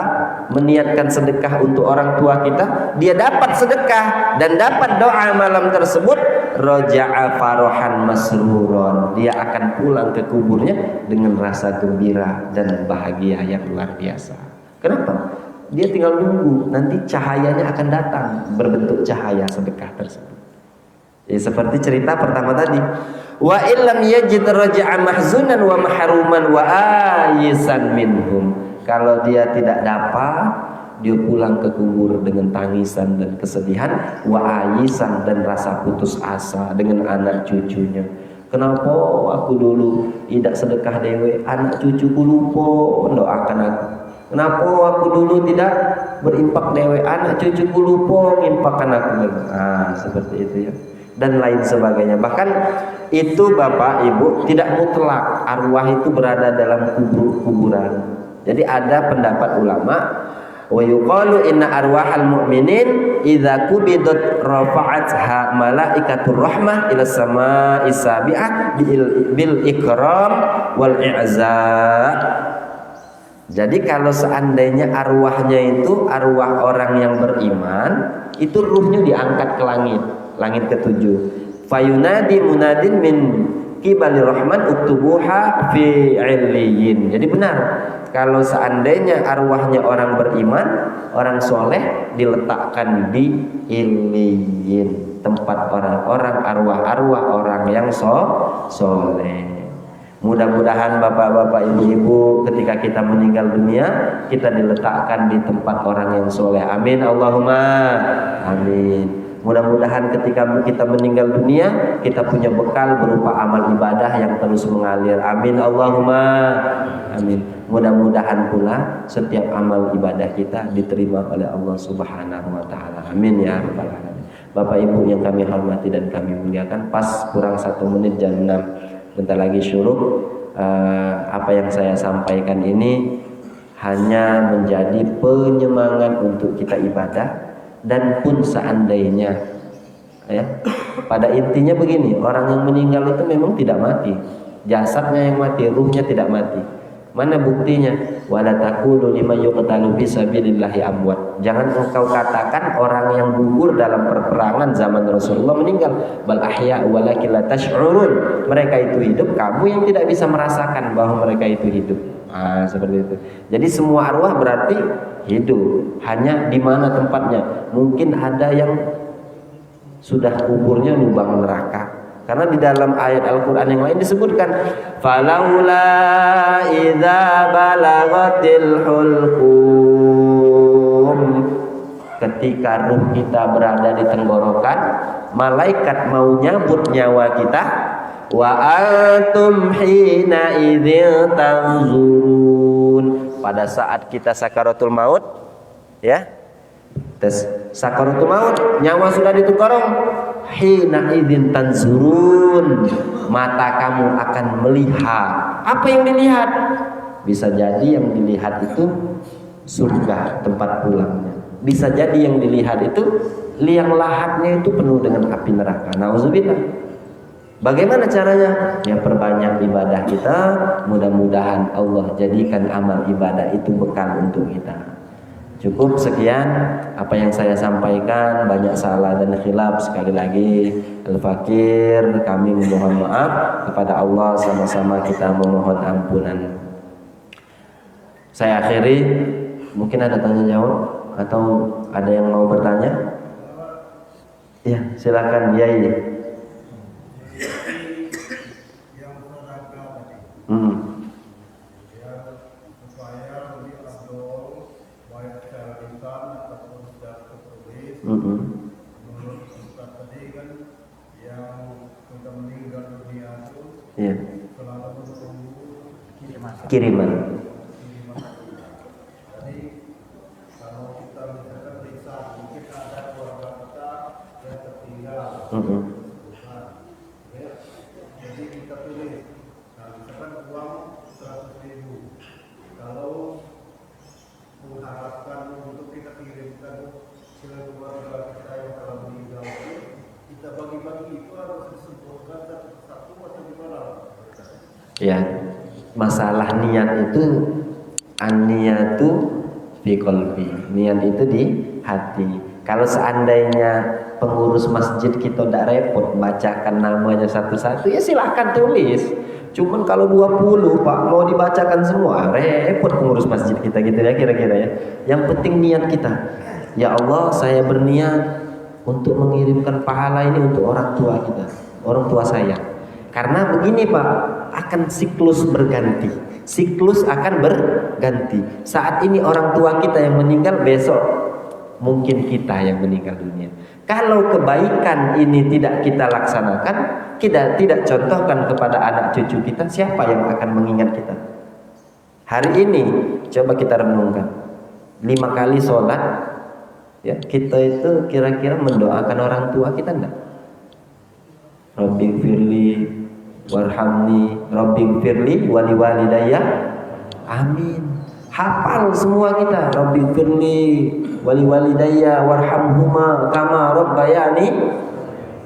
meniatkan sedekah untuk orang tua kita, dia dapat sedekah dan dapat doa malam tersebut, raja'a farahan masruron, dia akan pulang ke kuburnya dengan rasa gembira dan bahagia yang luar biasa. Kenapa? Dia tinggal nunggu nanti cahayanya akan datang berbentuk cahaya sedekah tersebut. Ya, seperti cerita pertama tadi, wa illam yajid raja'a mahzunan wa mahruman wa ayisan minhum. Kalau dia tidak dapat, dia pulang ke kubur dengan tangisan dan kesedihan, wa ayisan, dan rasa putus asa dengan anak cucunya. Kenapa aku dulu tidak sedekah dewe, anak cucuku lupa mendoakan aku. Kenapa aku dulu tidak berimpak dewe, anak cucuku lupa mengimpakkan aku. Seperti itu ya. Dan lain sebagainya. Bahkan itu Bapak Ibu tidak mutlak arwah itu berada dalam kuburan. Jadi ada pendapat ulama, wa yuqalu inna arwahal mu'minin idza qubidat rafa'atha malaikatur rahmah ila samaa'i sabi'ah bil ikram wal i'za. Jadi kalau seandainya arwahnya itu arwah orang yang beriman, itu ruhnya diangkat ke langit ke-7. Fayunadi munadin min qibali rahman uktubuha fi illiyin. Jadi benar, kalau seandainya arwahnya orang beriman, orang soleh, diletakkan di illiyin. tempat orang-orang, arwah-arwah orang yang soleh. Mudah-mudahan bapak-bapak, ibu-ibu, ketika kita meninggal dunia, kita diletakkan di tempat orang yang soleh. Amin, Allahumma amin. Mudah-mudahan ketika kita meninggal dunia, kita punya bekal berupa amal ibadah yang terus mengalir. Amin, Allahumma amin. Mudah-mudahan pula setiap amal ibadah kita diterima oleh Allah Subhanahu wa taala. Amin ya rabbal alamin. Bapak Ibu yang kami hormati dan kami muliakan, pas kurang 1 menit jam 6. Bentar lagi syuruk. Apa yang saya sampaikan ini hanya menjadi penyemangat untuk kita ibadah. Dan pun seandainya, ya, pada intinya begini, orang yang meninggal itu memang tidak mati, jasadnya yang mati, ruhnya tidak mati. Mana buktinya? Wala taqulu liman yuqtalu fi sabilillahi amwat. Jangan engkau katakan orang yang gugur dalam perperangan zaman Rasulullah meninggal. Bal ahya walakin la tash'urun. Mereka itu hidup, kamu yang tidak bisa merasakan bahwa mereka itu hidup. Seperti itu. Jadi semua arwah berarti hidup. Hanya di mana tempatnya? Mungkin ada yang sudah kuburnya lubang neraka. Karena di dalam ayat Al-Quran yang lain disebutkan, falaula idza balagatil hulqum. Ketika ruh kita berada di tenggorokan, malaikat mau nyabut nyawa kita, wa antum hina idzin tanzurun. Pada saat kita sakaratul maut, ya, tes sakaratul maut, nyawa sudah di tenggorok, hina idzin tanzurun, mata kamu akan melihat. Apa yang dilihat? Bisa jadi yang dilihat itu surga, tempat pulangnya. Bisa jadi yang dilihat itu liang lahatnya itu penuh dengan api neraka. Nauzubillah. Bagaimana caranya? Ya, perbanyak ibadah kita. Mudah-mudahan Allah jadikan amal ibadah itu bekal untuk kita. Cukup sekian apa yang saya sampaikan. Banyak salah dan khilaf, sekali lagi Al-Fakir, kami memohon maaf kepada Allah, sama-sama kita memohon ampunan. Saya akhiri. Mungkin ada tanya jawab atau ada yang mau bertanya? Ya, silakan Yai. Menurut Ustaz tadi kan yang kita meninggal dunia itu selalu menunggu kiriman. Jadi kalau kita misalkan periksa, mungkin ada keluarga kita yang tertinggal. Jadi kita tulis, misalkan uang 100.000. Kalau mengharapkan untuk kita kirimkan keluarga kita yang telah meninggal, kita bagi-bagi itu harus disebutkan satu-satu atau gimana? Ya, masalah niat itu an-niyatu fi qalbi. Niat itu di hati. Kalau seandainya pengurus masjid kita tidak repot bacakan namanya satu-satu, ya silahkan tulis. Cuman kalau 20 Pak mau dibacakan semua, repot pengurus masjid kita gitu ya kira-kira ya. Yang penting niat kita. Ya Allah, saya berniat untuk mengirimkan pahala ini untuk orang tua kita, orang tua saya. Karena begini Pak, akan siklus berganti. Siklus akan berganti. Saat ini orang tua kita yang meninggal, besok mungkin kita yang meninggal dunia. Kalau kebaikan ini tidak kita laksanakan, kita tidak contohkan kepada anak cucu kita, siapa yang akan mengingat kita? Hari ini coba kita renungkan. 5 kali sholat, ya, kita itu kira-kira mendoakan orang tua kita enggak? Rabbighfirli warhamni, Rabbighfirli wali walidayya. Amin. Hafal semua kita. Rabbighfirli wali walidayya warhamhuma kama rabbayani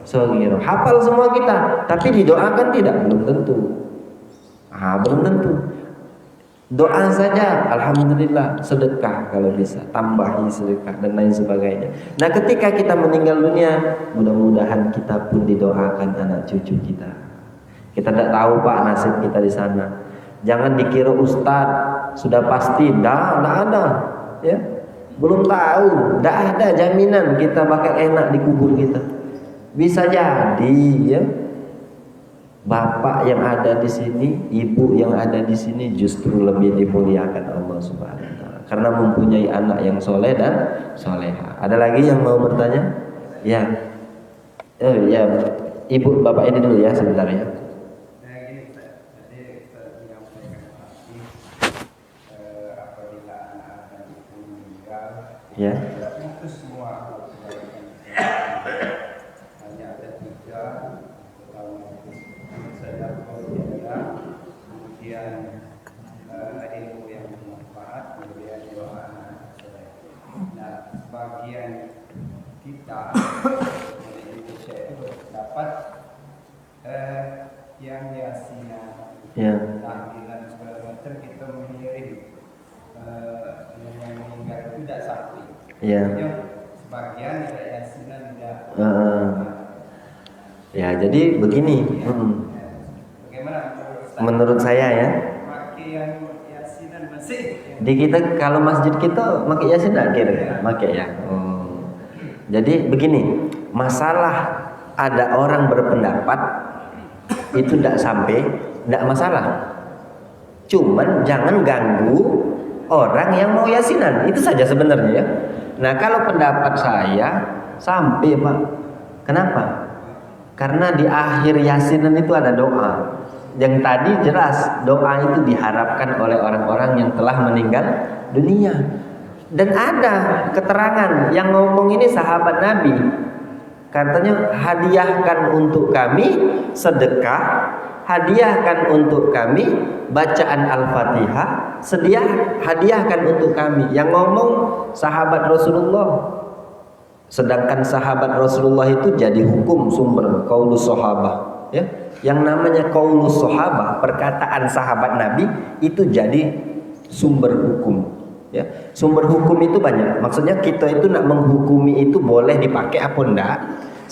shaghira. Hafal semua kita, tapi didoakan tidak? Belum tentu. Belum tentu. Doa saja, alhamdulillah, sedekah kalau bisa, tambahi sedekah dan lain sebagainya. Nah, ketika kita meninggal dunia, mudah-mudahan kita pun didoakan anak cucu kita. Kita tidak tahu Pak nasib kita di sana. Jangan dikira ustadz sudah pasti, tidak ada, ya. Belum tahu, tidak ada jaminan kita bakal enak di kubur kita. Bisa jadi ya bapak yang ada di sini, ibu yang ada di sini justru lebih dimuliakan Allah Subhanahu wa taala karena mempunyai anak yang soleh dan soleha. Ada lagi yang mau bertanya? Ya. Ya, ibu bapak ini dulu ya sebentar ya. Ya. Itu semua hanya ada 3, pertama saya kemudian ilmu yang bermanfaat, kemudian doa. Nah, sebagian kita di Indonesia itu dapat yang yasinan, tahlilan segala macam kita mengirim yang meninggal itu tidak sampai. Sebagian tidak yasinan tidak. Ya, jadi begini. Bagaimana menurut saya ya? Pakai yang yasinan masih. Di kita kalau masjid kita pakai yasin enggak kira-kira? Pakai ya. Jadi begini, masalah ada orang berpendapat itu tidak sampai, tidak masalah. Cuman jangan ganggu orang yang mau yasinan, itu saja sebenarnya ya. Nah kalau pendapat saya sampai Pak, kenapa? Karena di akhir yasinan itu ada doa. Yang tadi jelas doa itu diharapkan oleh orang-orang yang telah meninggal dunia. Dan ada keterangan yang ngomong ini sahabat Nabi. Katanya hadiahkan untuk kami sedekah, hadiahkan untuk kami bacaan Al-Fatihah, hadiahkan untuk kami. Yang ngomong sahabat Rasulullah. Sedangkan sahabat Rasulullah itu jadi hukum sumber qaulus sahabah, ya. Yang namanya qaulus sahabah, perkataan sahabat Nabi itu jadi sumber hukum, ya. Sumber hukum itu banyak. Maksudnya kita itu nak menghukumi itu boleh dipakai apa enggak?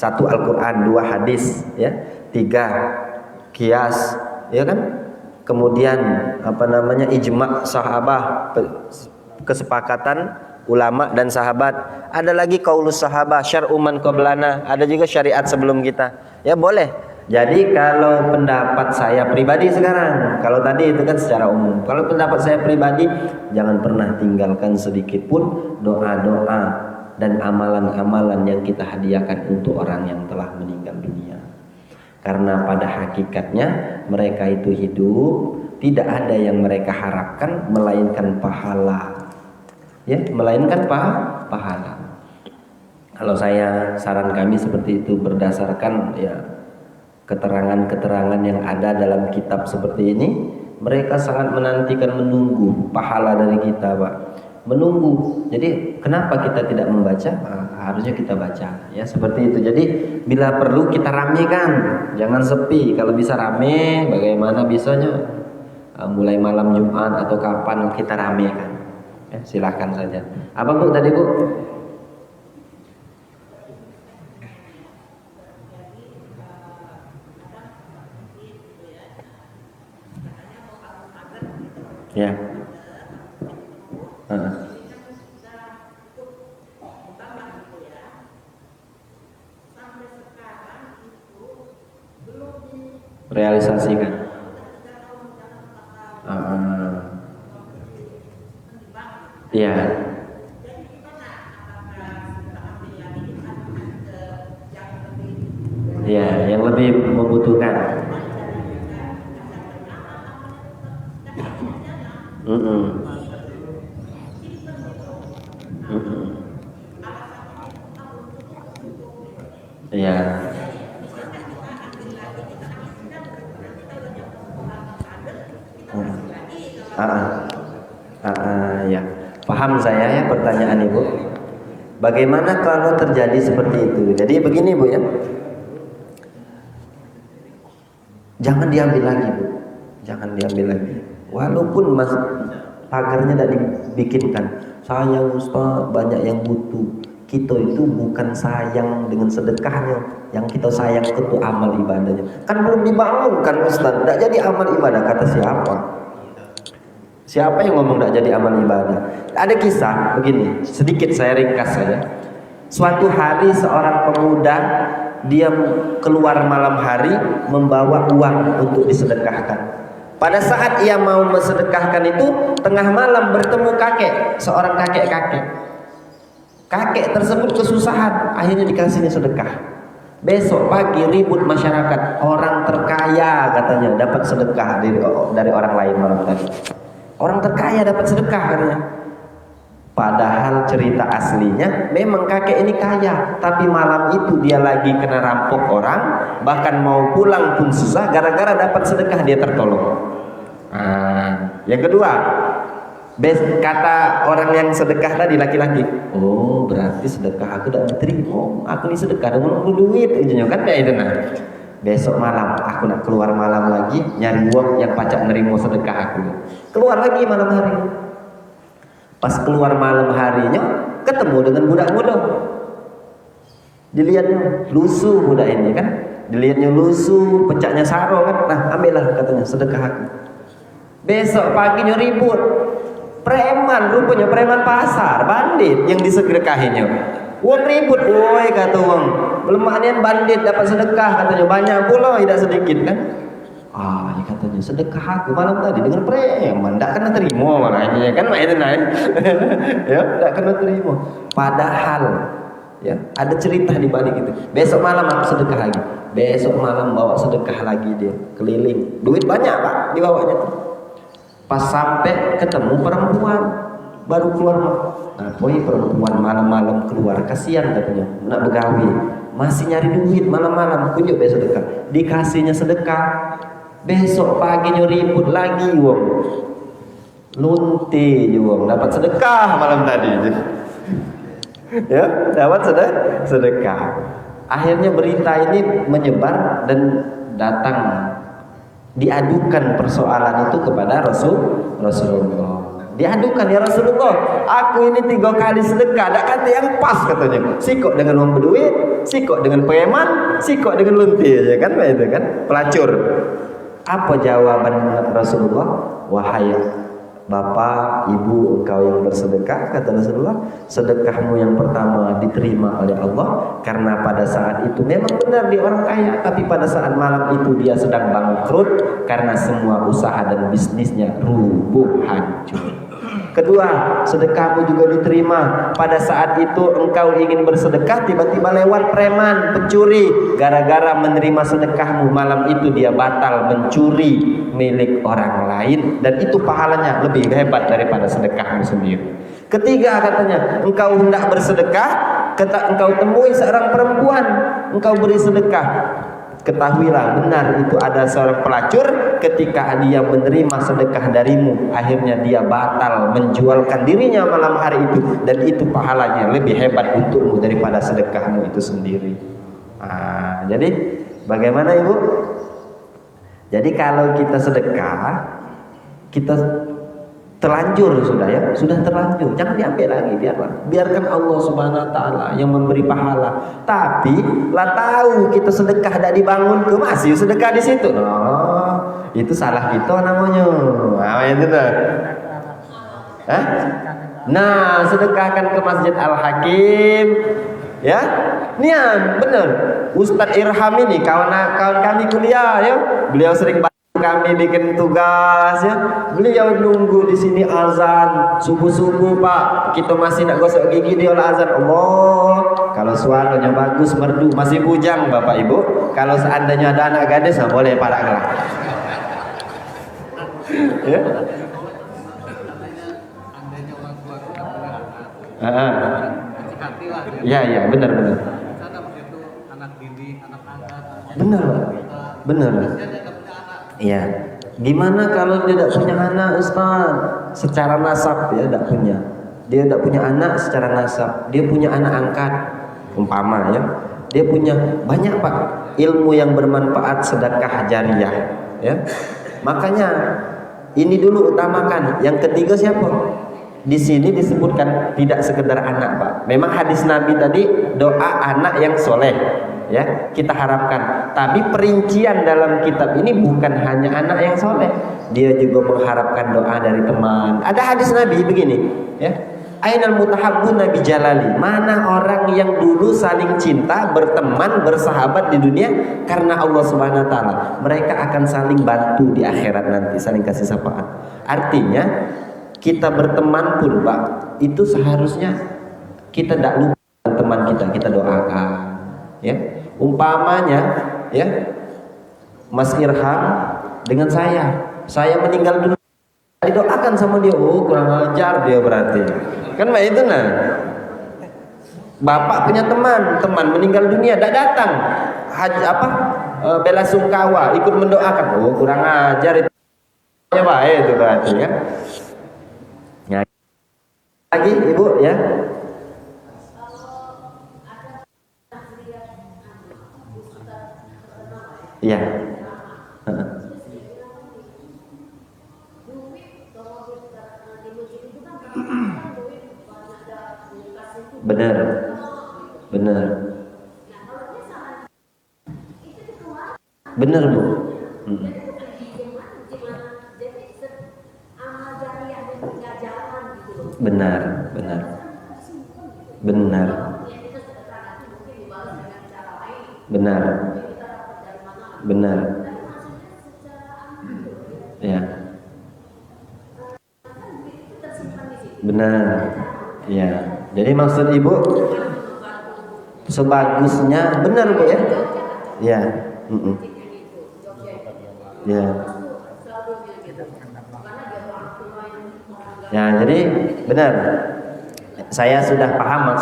1 Al-Qur'an, 2 hadis, ya. 3 qiyas, ya kan? Kemudian ijma' sahabah, kesepakatan ulama dan sahabat. Ada lagi qaulus sahabah, syar'u man qablana, ada juga syariat sebelum kita. Ya boleh. Jadi kalau pendapat saya pribadi sekarang, kalau tadi itu kan secara umum. Kalau pendapat saya pribadi, jangan pernah tinggalkan sedikit pun doa-doa dan amalan-amalan yang kita hadiahkan untuk orang yang telah meninggal dunia. Karena pada hakikatnya mereka itu hidup, tidak ada yang mereka harapkan melainkan pahala. Ya, melainkan pahala. Kalau saya saran kami seperti itu berdasarkan ya keterangan-keterangan yang ada dalam kitab seperti ini, mereka sangat menantikan, menunggu pahala dari kita, Pak. Menunggu. Jadi kenapa kita tidak membaca? Harusnya kita baca, ya seperti itu. Jadi bila perlu kita ramekan, jangan sepi. Kalau bisa rame, bagaimana bisanya? Mulai malam Jumat atau kapan kita ramekan. Ya, silakan saja. Apa Bu tadi Bu? Ya. Realisasikan. Ya. Ya, yang lebih membutuhkan. Ya. Ya. Paham saya ya pertanyaan Ibu. Bagaimana kalau terjadi seperti itu? Jadi begini Bu ya. Jangan diambil lagi Bu. Jangan diambil lagi. Walaupun pagarnya tidak dibikinkan. Sayang Ustaz, banyak yang butuh. Kita itu bukan sayang dengan sedekahnya. Yang kita sayang itu amal ibadahnya. Kan belum dibangunkan Ustaz. Tidak jadi amal ibadah. Kata siapa? Siapa yang ngomong tidak jadi amal ibadah? Ada kisah begini. Sedikit saya ringkas saja. Suatu hari seorang pemuda dia keluar malam hari membawa uang untuk disedekahkan. Pada saat ia mau mensedekahkan itu, tengah malam bertemu seorang kakek. Kakek tersebut kesusahan, akhirnya dikasihnya sedekah. Besok pagi ribut masyarakat, orang terkaya katanya dapat sedekah dari orang lain malam tadi. Orang terkaya dapat sedekah katanya. Padahal cerita aslinya memang kakek ini kaya, tapi malam itu dia lagi kena rampok orang, bahkan mau pulang pun susah gara-gara dapat sedekah dia tertolong. Yang kedua, kata orang yang sedekah tadi laki-laki, oh berarti sedekah aku tidak diterima, aku ini sedekah dengan duit aja kan kayak itu nah. Besok malam aku nak keluar malam lagi nyari uang yang pacak nerimo sedekah aku. Keluar lagi malam hari. Pas keluar malam harinya ketemu dengan budak muda. Dilihatnya lusuh budak ini kan, dilihatnya lusuh, pecahnya saro kan. Nah ambillah katanya sedekah aku. Besok paginya ribut. Preman rupanya, preman pasar, bandit yang disedekahinya. Uang ribut, woi kata uang. Lemahnya bandit dapat sedekah katanya banyak pula, tidak sedikit kan. Ya katanya sedekah aku malam tadi dengan preman, tidak kena terima malahnya kan main lain. Ya, tidak kena terima. Padahal ya ada cerita di balik itu. Besok malam aku sedekah lagi. Besok malam bawa sedekah lagi dia keliling. Duit banyak Pak dibawanya tuh. Pas sampai ketemu perempuan baru keluar. Nah, perempuan malam-malam keluar kasihan katanya, nak begawi, masih nyari duit malam-malam, kunjuk besok sedekah. Dikasihnya sedekah. Besok paginya ribut lagi wong. Lunti wong dapat sedekah malam tadi. Ya, dapat sedekah. Akhirnya berita ini menyebar dan datang diadukan persoalan itu kepada Rasulullah. Diadukan, ya Rasulullah, aku ini 3 kali sedekah, ada kata yang pas katanya. Sikok dengan uang berduit, sikok dengan preman, sikok dengan lunti aja kan, itu kan pelacur. Apa jawaban Rasulullah? Wahai Bapak, Ibu, engkau yang bersedekah, kata Rasulullah, sedekahmu yang pertama diterima oleh Allah karena pada saat itu memang benar dia orang kaya, tapi pada saat malam itu dia sedang bangkrut karena semua usaha dan bisnisnya rubuh hancur. Kedua, sedekahmu juga diterima pada saat itu engkau ingin bersedekah, tiba-tiba lewat preman, pencuri, gara-gara menerima sedekahmu malam itu dia batal mencuri milik orang lain, dan itu pahalanya lebih hebat daripada sedekahmu sendiri. Ketiga katanya, engkau hendak bersedekah, engkau temui seorang perempuan, engkau beri sedekah. Ketahuilah benar itu ada seorang pelacur, ketika dia menerima sedekah darimu akhirnya dia batal menjualkan dirinya malam hari itu, dan itu pahalanya lebih hebat untukmu daripada sedekahmu itu sendiri. Jadi bagaimana Ibu? Jadi kalau kita sedekah, kita terlanjur sudah terlanjur, jangan diambil lagi, biarkan Allah Subhanahu wa taala yang memberi pahala. Tapi lah tahu kita sedekah tidak dibangun ke masih sedekah di situ. Itu salah kita namanya. Itu dah. Nah, sedekahkan ke Masjid Al-Hakim. Ya, nian benar. Ustadz Irham ini kawan kami kuliah ya. Beliau sering kami bikin tugas ya. Beliau nunggu di sini azan subuh-subuh Pak. Kita masih nak gosok gigi dia azan. Allah, kalau suaranya bagus merdu masih bujang Bapak Ibu. Kalau seandainya ada anak gadis boleh Pak lah. Ya. Ya benar. Benar. Iya. Gimana kalau dia tidak punya anak Ustaz? Secara nasab dia tidak punya. Dia tidak punya anak secara nasab. Dia punya anak angkat umpama ya. Dia punya banyak Pak ilmu yang bermanfaat, sedekah jariyah ya. Makanya ini dulu utamakan. Yang ketiga siapa? Di sini disebutkan tidak sekedar anak Pak. Memang hadis Nabi tadi doa anak yang soleh ya kita harapkan. Tapi perincian dalam kitab ini bukan hanya anak yang soleh, dia juga mengharapkan doa dari teman. Ada hadis Nabi begini ya, Ainal mutahabbuna bi jalali. Mana orang yang dulu saling cinta, berteman, bersahabat di dunia karena Allah Subhanahu wa taala. Mereka akan saling bantu di akhirat nanti, saling kasih syafaat. Artinya kita berteman pun, Pak, itu seharusnya kita tidak lupa teman kita doakan, ya. Umpamanya, ya, Mas Irham dengan saya meninggal dunia, didoakan sama dia. Oh, kurang ajar dia berarti. Kan itu nah. Bapak punya teman meninggal dunia, tidak datang. Bela sungkawa, ikut mendoakan. Oh, kurang ajar itu. Ya baik itu berarti ya. Lagi Ibu ya. Iya. Benar. Benar Bu. Benar. Ya. Benar. Ya. Jadi maksud Ibu sebagusnya benar Bu ya? Ya. Ya. Ya, jadi benar. Saya sudah paham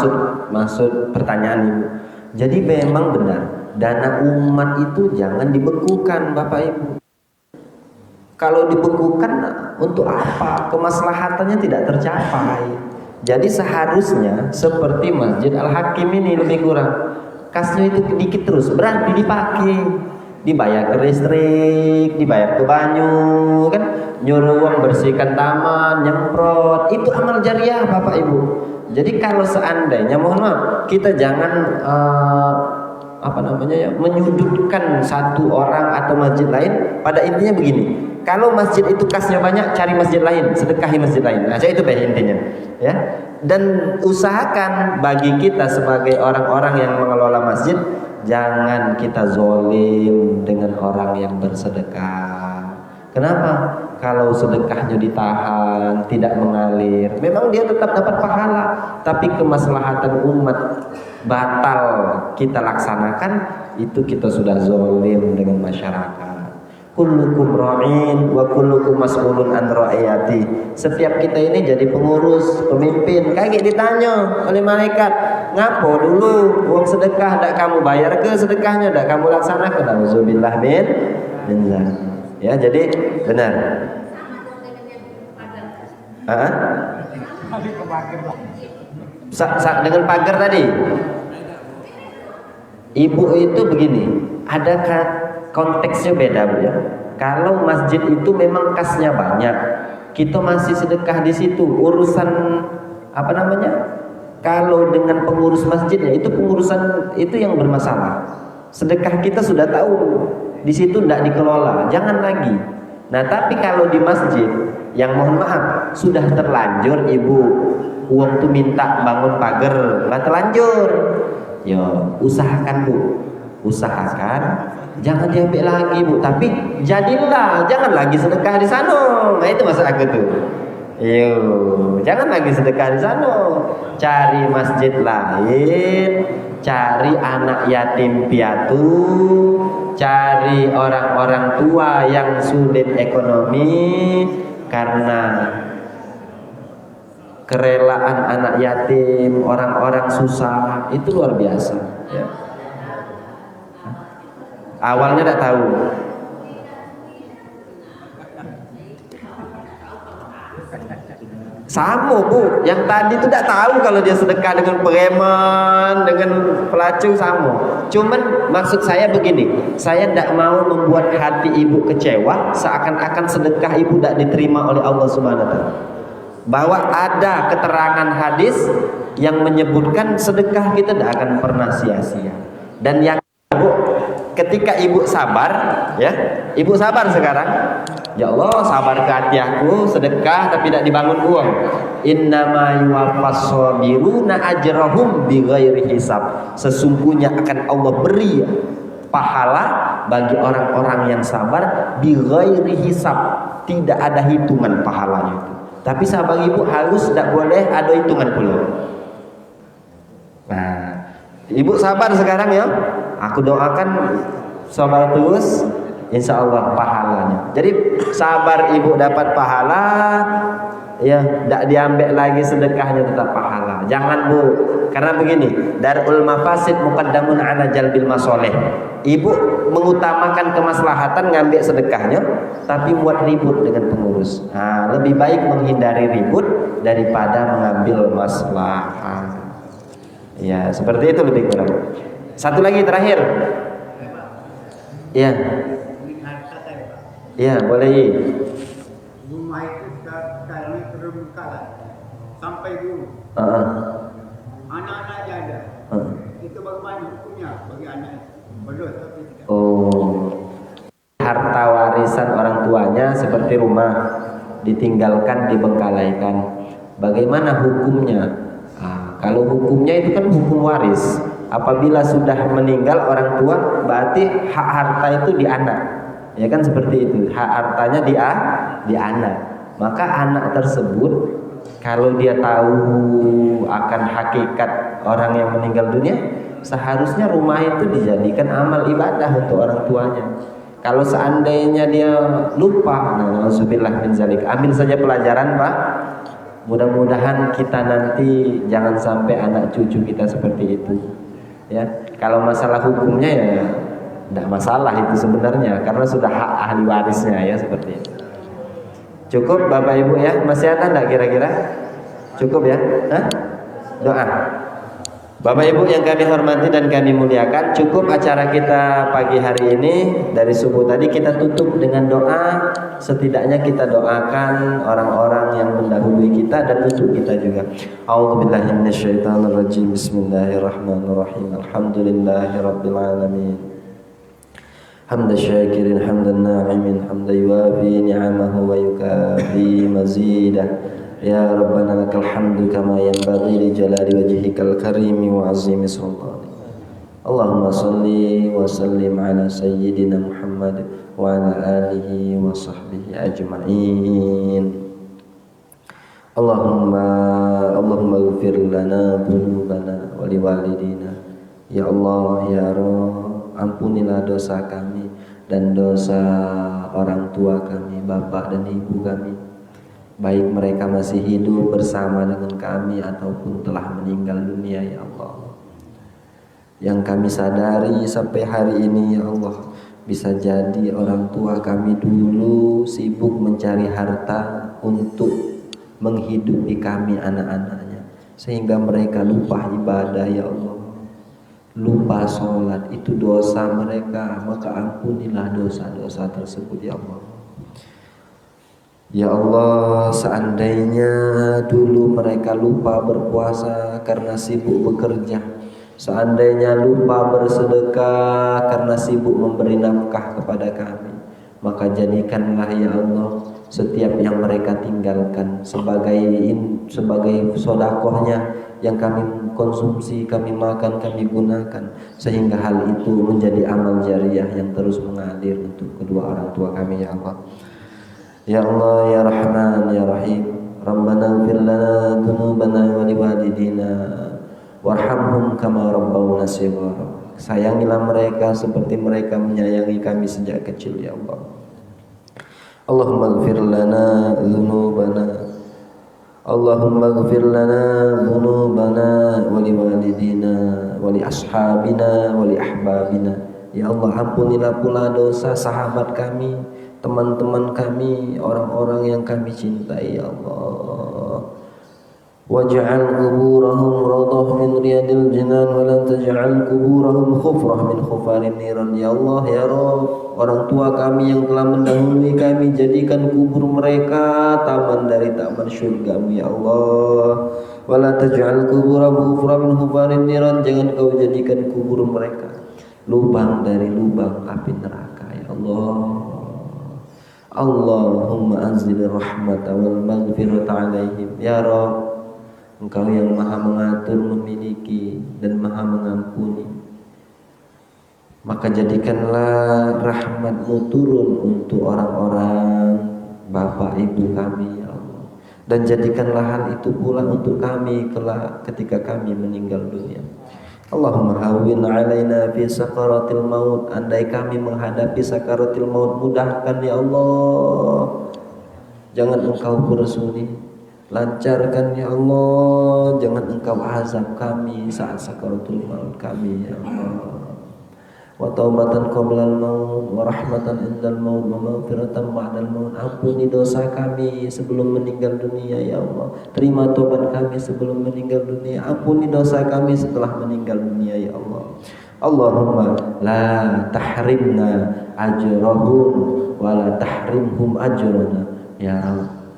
maksud pertanyaan Ibu. Jadi memang benar, dana umat itu jangan dibekukan Bapak Ibu. Kalau dibekukan untuk apa? Kemaslahatannya tidak tercapai. Jadi seharusnya seperti Masjid Al-Hakim ini lebih kurang. Kasnya itu dikit terus, berarti dipakai. Dibayar ke listrik, dibayar ke banyu, kan nyuruh uang bersihkan taman, nyemprot, itu amal jariah Bapak Ibu. Jadi kalau seandainya, mohon maaf, kita jangan menyudutkan satu orang atau masjid lain. Pada intinya begini, kalau masjid itu kasnya banyak, cari masjid lain, sedekahi masjid lain. Nah, itu baik intinya, ya. Dan usahakan bagi kita sebagai orang-orang yang mengelola masjid, jangan kita zolim dengan orang yang bersedekah. Kenapa? Kalau sedekahnya ditahan, tidak mengalir, memang dia tetap dapat pahala, tapi kemaslahatan umat batal kita laksanakan, itu kita sudah zolim dengan masyarakat. Kullukum ra'in wa kullukum mas'ulun an ra'iyati. Setiap kita ini jadi pengurus, pemimpin, kayak ditanya oleh malaikat, ngapo dulu uang sedekah ndak kamu bayar ke sedekahnya, ndak kamu laksanakan? Auzubillah min zalik. Ya, jadi benar. Dengan pagar tadi. Ibu itu begini, ada konteksnya beda Bu ya. Kalau masjid itu memang kasnya banyak, kita masih sedekah di situ. Urusan kalau dengan pengurus masjidnya, itu pengurusan itu yang bermasalah. Sedekah kita sudah tahu di situ tidak dikelola, jangan lagi. Nah, tapi kalau di masjid yang mohon maaf sudah terlanjur Ibu uang tuh minta bangun pagar, lah terlanjur. Yo, usahakan Bu, jangan diambil lagi Bu, tapi jadilah, jangan lagi sedekah di sana. Nah, itu maksud aku tuh. Yo, jangan lagi sedekah di sana. Cari masjid lain, cari anak yatim piatu, cari orang-orang tua yang sulit ekonomi, karena kerelaan anak yatim, orang-orang susah itu luar biasa ya. Awalnya tidak tahu. Sama Bu, yang tadi itu tidak tahu kalau dia sedekah dengan preman, dengan pelacur, sama. Cuman maksud saya begini, saya tidak mau membuat hati Ibu kecewa seakan-akan sedekah Ibu tidak diterima oleh Allah Subhanahu wa taala. Bahwa ada keterangan hadis yang menyebutkan sedekah kita tidak akan pernah sia-sia. Dan yang Bu, ketika ibu sabar, ya, ibu sabar sekarang. Ya Allah, sabar ke hati aku, sedekah tapi tidak dibangun uang. Innama yuwaffas sabiruna ajrahum bighairi hisab. Sesungguhnya akan Allah beri pahala bagi orang-orang yang sabar bighairi hisab, tidak ada hitungan pahalanya itu. Tapi sahabat ibu harus tidak boleh ada hitungan pula. Nah, ibu sabar sekarang ya. Aku doakan sabar terus, insya Allah pahalanya. Jadi sabar ibu dapat pahala, ya, tidak diambil lagi sedekahnya tetap pahala. Jangan bu, karena begini, darul mafasid muqaddamun ala jalbil masoleh. Ibu mengutamakan kemaslahatan ngambil sedekahnya, tapi buat ribut dengan pengurus. Nah, lebih baik menghindari ribut daripada mengambil maslahat. Ya, seperti itu lebih kurang. Satu lagi terakhir. Iya. Iya, boleh. Rumah itu sekarang terbengkalai sampai dulu. Anak-anaknya ada. Itu bagaimana hukumnya bagi anak itu? Berdosa tapi tidak. Oh. Harta warisan orang tuanya seperti rumah ditinggalkan, dibengkalaikan. Bagaimana hukumnya? Kalau hukumnya itu kan hukum waris. Apabila sudah meninggal orang tua, berarti hak harta itu di anak. Ya kan seperti itu. Hak hartanya di anak. Maka anak tersebut kalau dia tahu akan hakikat orang yang meninggal dunia, seharusnya rumah itu dijadikan amal ibadah untuk orang tuanya. Kalau seandainya dia lupa, na'udzubillah min zalik, ambil saja pelajaran, Pak. Mudah-mudahan kita nanti jangan sampai anak cucu kita seperti itu. Ya, kalau masalah hukumnya ya tidak masalah itu sebenarnya, karena sudah hak ahli warisnya ya seperti itu. Cukup Bapak Ibu ya, masih ada enggak kira-kira? Cukup ya? Doa. Bapak Ibu yang kami hormati dan kami muliakan, cukup acara kita pagi hari ini. Dari subuh tadi kita tutup dengan doa. Setidaknya kita doakan orang-orang yang mendahului kita dan untuk kita juga. A'udzubillahi minasyaitonirrajim. Bismillahirrahmanirrahim. Alhamdulillahirabbil alamin. Hamdan syakirin, hamdan na'imin, hamdan yuwafi ni'amahu wa yukafi mazidah. Ya Rabbana lakal hamdu kama yanbaghi li jalali wajhikal karimi wa azimi sultanik. Allahumma salli wa sallim ala sayyidina Muhammad wa ala alihi wa sahbihi ajma'in. Allahumma ighfir lana dhunubana wa liwalidina. Ya Allah, ya Rabb, ampunilah dosa kami dan dosa orang tua kami, bapak dan ibu kami, baik mereka masih hidup bersama dengan kami ataupun telah meninggal dunia, ya Allah. Yang kami sadari sampai hari ini, ya Allah, bisa jadi orang tua kami dulu sibuk mencari harta untuk menghidupi kami anak-anaknya, sehingga mereka lupa ibadah, ya Allah, lupa sholat. Itu dosa mereka, maka ampunilah dosa-dosa tersebut, ya Allah. Ya Allah, seandainya dulu mereka lupa berpuasa karena sibuk bekerja, seandainya lupa bersedekah karena sibuk memberi nafkah kepada kami, maka jadikanlah ya Allah setiap yang mereka tinggalkan sebagai sodakohnya yang kami konsumsi, kami makan, kami gunakan, sehingga hal itu menjadi amal jariah yang terus mengalir untuk kedua orang tua kami, ya Allah. Ya Allah, ya Rahman, ya Rahim, Rabbana ighfir lana dzunubana wa liwalidina warhamhum kama rabbawna shighara. Sayangilah mereka seperti mereka menyayangi kami sejak kecil, ya Allah. Allahumma ighfir lana dzunubana, Allahumma ighfir lana dzunubana wa liwalidina wa li ashabina wa li ahbabina. Ya Allah, ampunilah pula dosa sahabat kami, teman-teman kami, orang-orang yang kami cintai, ya Allah. Waj'al quburahum rawdah min riyadil jinan wa la taj'al quburahum khufrah min khufarin niran. Ya Allah, ya Rabb, orang tua kami yang telah mendahului kami, jadikan kubur mereka taman dari taman syurga-Mu, ya Allah. Wa la taj'al quburahum khufrah min khufarin niran. Jangan Kau jadikan kubur mereka lubang dari lubang api neraka. Ya Allah, Allahumma anzil rahmata wal maghfirata alaihim. Ya Rabb, Engkau yang maha mengatur, memiliki, dan maha mengampuni, maka jadikanlah rahmat-Mu turun untuk orang-orang bapak ibu kami, ya Allah. Dan jadikanlah hal itu pula untuk kami kelak ketika kami meninggal dunia. Allahumma hawwin alaina fi sakaratil maut. Andai kami menghadapi sakaratil maut, mudahkan ya Allah. Jangan Engkau persuni, lancarkan ya Allah. Jangan Engkau azab kami saat sakaratul maut kami ya Allah. Wa taubatan qoblal maut wa rahmatan indal maut wa maghfiratan ba'dal maut. Ampuni dosa kami sebelum meninggal dunia ya Allah. Terima tobat kami sebelum meninggal dunia. Ampuni dosa kami setelah meninggal dunia ya Allah. Allahumma la tahrimna ajrahum wa la tahrimhum ajrana. Ya Allah,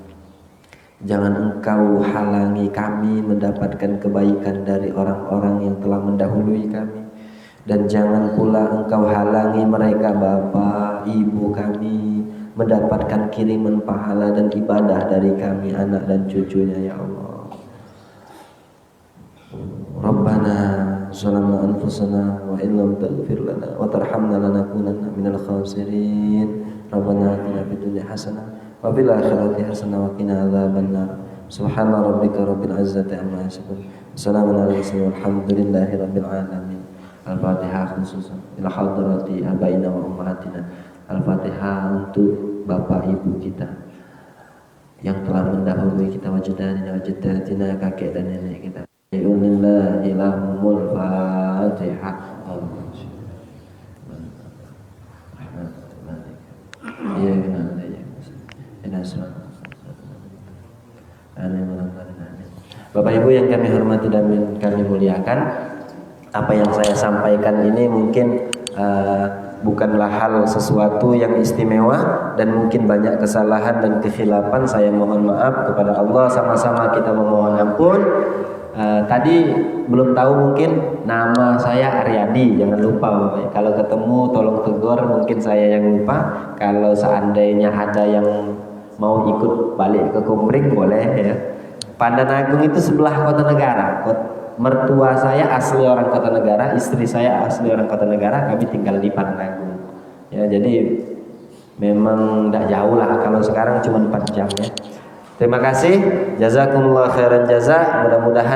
jangan Engkau halangi kami mendapatkan kebaikan dari orang-orang yang telah mendahului kami, dan jangan pula Engkau halangi mereka bapak ibu kami mendapatkan kiriman pahala dan ibadah dari kami anak dan cucunya ya Allah. Rabbana zalamna anfusana wa illam taghfir lana wa tarhamna lanakunanna minal khasirin. Rabbana atina fid dunya hasanah wa fil akhirati hasanah wa qina adzabannar. Subhana rabbika rabbil izzati amma yasifun. Wassalamun ala mursalin walhamdulillahi rabbil alamin. Al-Fatihah khususan ila hadrati abaina wa ummahatina. Al-Fatihah untuk bapak ibu kita yang telah mendahului kita, wajadana wajadatina, kakek dan nenek kita. Bismillahirrahmanirrahim. Fatihah. Iya benar ya. Bapak Ibu yang kami hormati dan kami muliakan, apa yang saya sampaikan ini mungkin bukanlah hal sesuatu yang istimewa dan mungkin banyak kesalahan dan kekhilafan. Saya mohon maaf kepada Allah, sama-sama kita memohon ampun. Tadi belum tahu mungkin nama saya Aryadi, jangan lupa Bapak ya. Kalau ketemu tolong tegur, mungkin saya yang lupa. Kalau seandainya ada yang mau ikut balik ke Kumpring boleh ya. Pandan Agung itu sebelah Kota Negara. Mertua saya asli orang Kota Negara, istri saya asli orang Kota Negara, kami tinggal di Pandan Agung. Ya, jadi memang tidak jauh lah, kalau sekarang cuma 4 jam ya. Terima kasih, jazakumullah khairan jaza. Mudah-mudahan